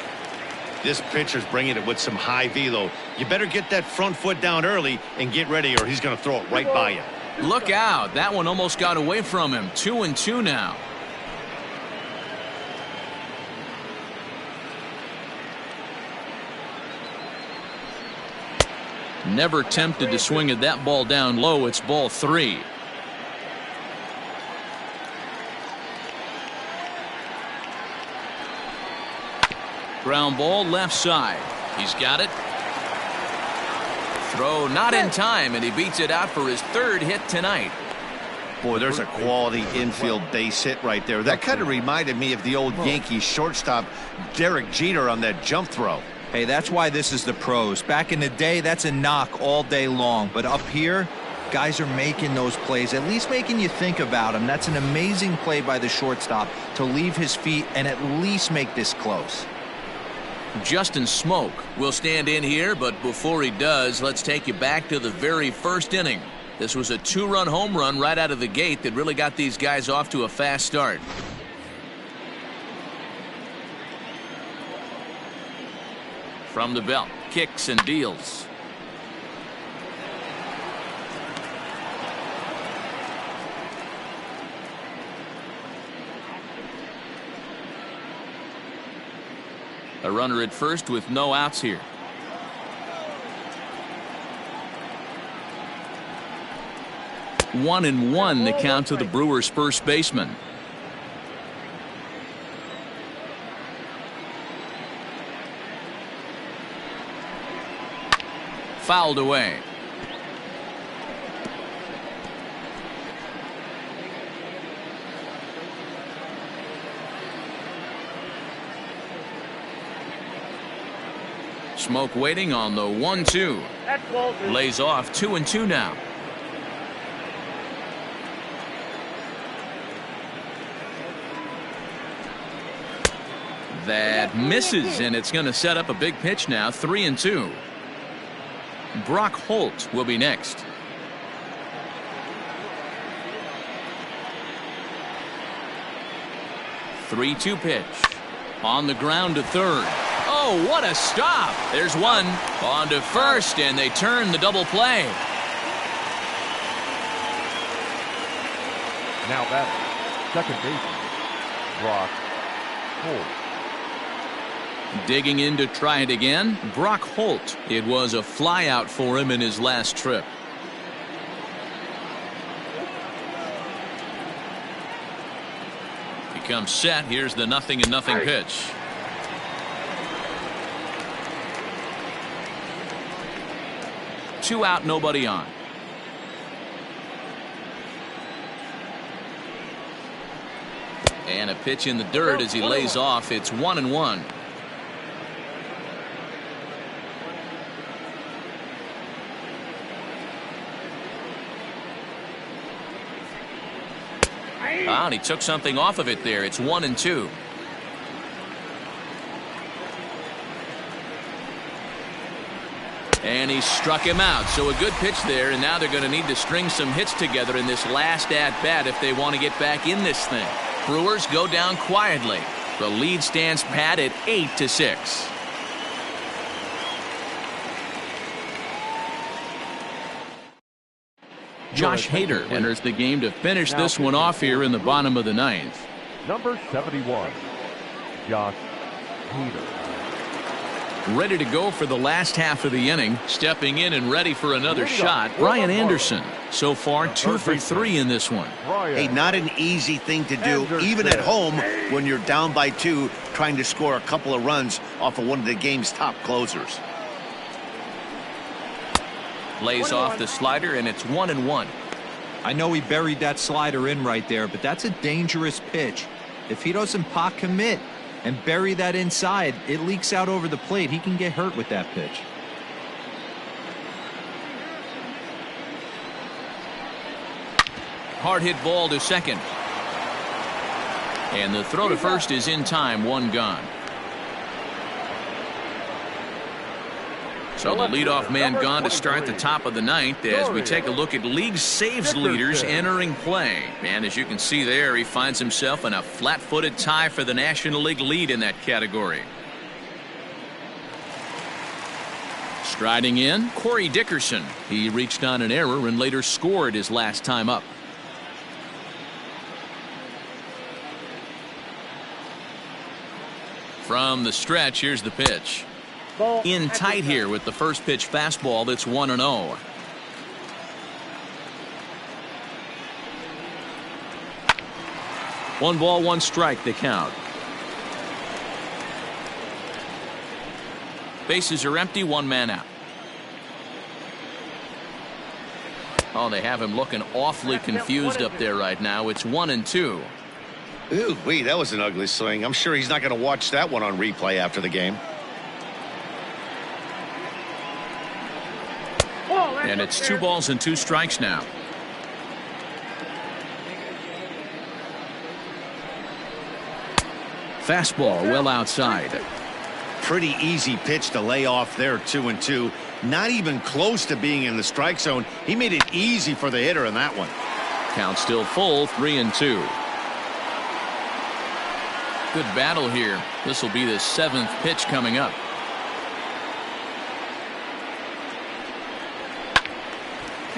This pitcher's bringing it with some high velo. You better get that front foot down early and get ready, or he's going to throw it right by you. Look out. That one almost got away from him. 2-2 now. Never tempted to swing at that ball down low. It's ball 3. Ground ball left side. He's got it. Throw not in time, and he beats it out for his 3rd hit tonight. Boy, there's a quality infield base hit right there. That kind of reminded me of the old Yankees shortstop Derek Jeter on that jump throw. Hey, that's why this is the pros. Back in the day, that's a knock all day long. But up here, guys are making those plays, at least making you think about them. That's an amazing play by the shortstop to leave his feet and at least make this close. Justin Smoak will stand in here, but before he does, let's take you back to the very first inning. This was a 2-run home run right out of the gate that really got these guys off to a fast start. From the belt, kicks and deals. A runner at first with no outs here. One and one, the count to the Brewers' first baseman. Fouled away. Smoke waiting on the 1-2. Lays off 2-2 now. That misses, and it's going to set up a big pitch now. 3-2. Brock Holt will be next. Three-two pitch. On the ground to third. Oh, what a stop. There's one. On to first, and they turn the double play. Now batting, second baseman, Brock Holt. Digging in to try it again, Brock Holt. It was a flyout for him in his last trip. He comes set. Here's the 0-0 pitch. Two out, nobody on. And a pitch in the dirt as he lays off. It's 1-1. And he took something off of it there. It's 1-2. And he struck him out. So a good pitch there, and now they're going to need to string some hits together in this last at-bat if they want to get back in this thing. Brewers go down quietly. The lead stands pat at 8-6. Josh Hader enters the game to finish this one off here in the bottom of the ninth. Number 71, Josh Hader. Ready to go for the last half of the inning. Stepping in and ready for another shot, Brian Anderson. So far 2 for 3 in this one. Hey, not an easy thing to do, even at home when you're down by 2, trying to score a couple of runs off of one of the game's top closers. Lays off the slider, and it's 1-1. I know he buried that slider in right there, but that's a dangerous pitch. If he doesn't pot commit and bury that inside, it leaks out over the plate. He can get hurt with that pitch. Hard hit ball to second. And the throw to first is in time. One gone. So the leadoff man gone to start the top of the ninth as we take a look at league saves leaders entering play. And as you can see there, he finds himself in a flat-footed tie for the National League lead in that category. Striding in, Corey Dickerson. He reached on an error and later scored his last time up. From the stretch, here's the pitch. In tight here with the first pitch fastball. That's 1-0. One ball, one strike, the count. Bases are empty, one man out. Oh, they have him looking awfully confused up there right now. It's 1-2. Ooh, wee, that was an ugly swing. I'm sure he's not going to watch that one on replay after the game. And it's 2 balls and 2 strikes now. Fastball well outside. Pretty easy pitch to lay off there. 2-2. Not even close to being in the strike zone. He made it easy for the hitter in that one. Count still full. 3-2. Good battle here. This will be the 7th pitch coming up.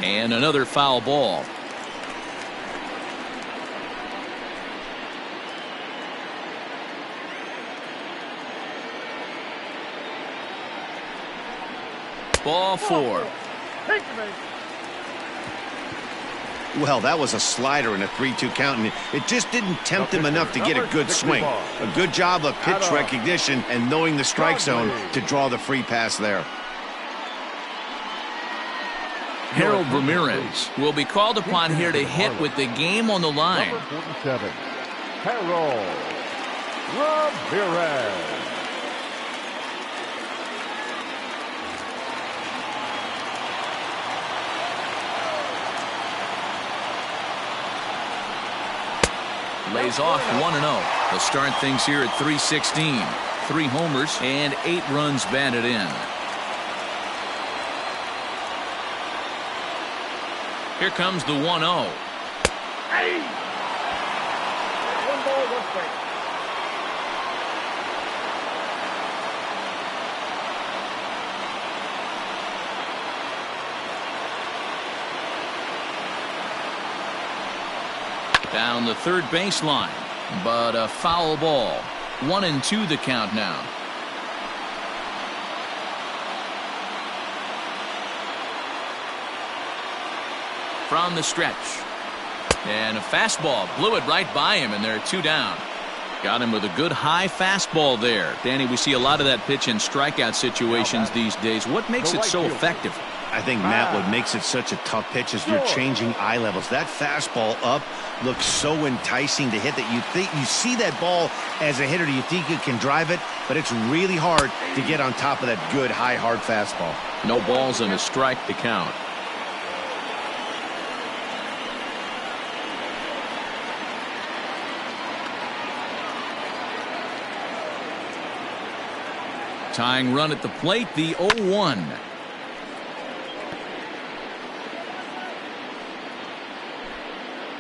And another foul ball. Ball 4. Well, that was a slider in a 3-2 count, and it just didn't tempt him enough to get a good swing. A good job of pitch recognition and knowing the strike zone to draw the free pass there. Harold Ramirez will be called upon here to hit with the game on the line. Number 47, Harold Ramirez. Lays off 1-0. They'll start things here at 316. 3 homers and 8 runs batted in. Here comes the 1-0. Hey! 1 ball, 1 strike. Down the third baseline, but a foul ball. 1-2 the count now. From the stretch. And a fastball blew it right by him, and they're 2 down. Got him with a good high fastball there. Danny, we see a lot of that pitch in strikeout situations these days. What makes it so effective? I think, Matt, what makes it such a tough pitch is you're changing eye levels. That fastball up looks so enticing to hit that you see that ball as a hitter. You think you can drive it, but it's really hard to get on top of that good, high, hard fastball. No balls and a strike to count. Tying run at the plate, the 0-1.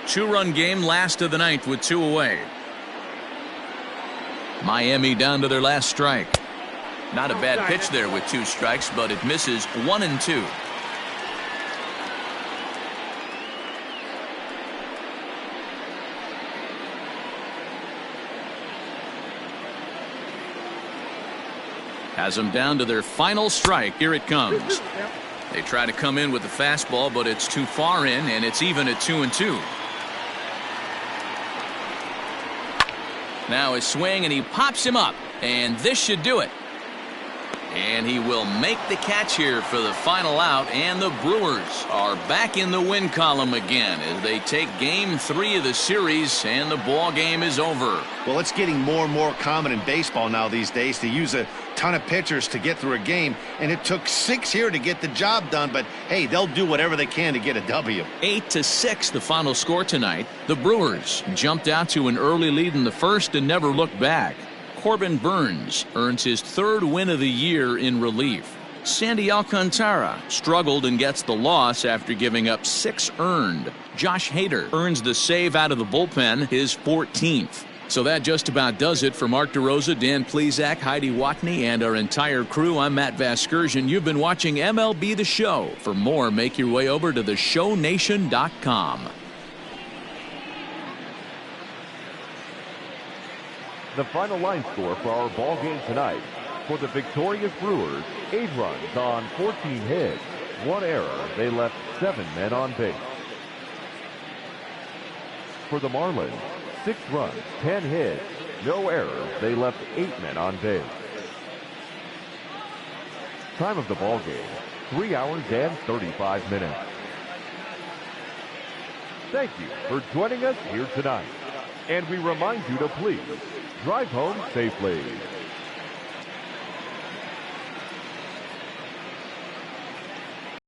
Two-run game, last of the ninth with 2 away. Miami down to their last strike. Not a bad pitch there with 2 strikes, but it misses 1-2. Has them down to their final strike. Here it comes. They try to come in with the fastball, but it's too far in, and it's even at 2-2. Now his swing, and he pops him up, and this should do it. And he will make the catch here for the final out, and the Brewers are back in the win column again as they take game 3 of the series, and the ball game is over. Well, it's getting more and more common in baseball now these days to use a ton of pitchers to get through a game, and it took 6 here to get the job done, but hey, they'll do whatever they can to get a W. 8-6 the final score tonight. The Brewers jumped out to an early lead in the first and never looked back. Corbin Burns earns his 3rd win of the year in relief. Sandy Alcantara struggled and gets the loss after giving up 6 earned. Josh Hader earns the save out of the bullpen, his 14th. So that just about does it for Mark DeRosa, Dan Plesac, Heidi Watney, and our entire crew. I'm Matt Vasgersian. You've been watching MLB The Show. For more, make your way over to theshownation.com. The final line score for our ball game tonight. For the victorious Brewers, 8 runs on 14 hits, 1 error. They left 7 men on base. For the Marlins, 6 runs, 10 hits, no errors. They left 8 men on base. Time of the ball game, 3 hours and 35 minutes. Thank you for joining us here tonight. And we remind you to please drive home safely.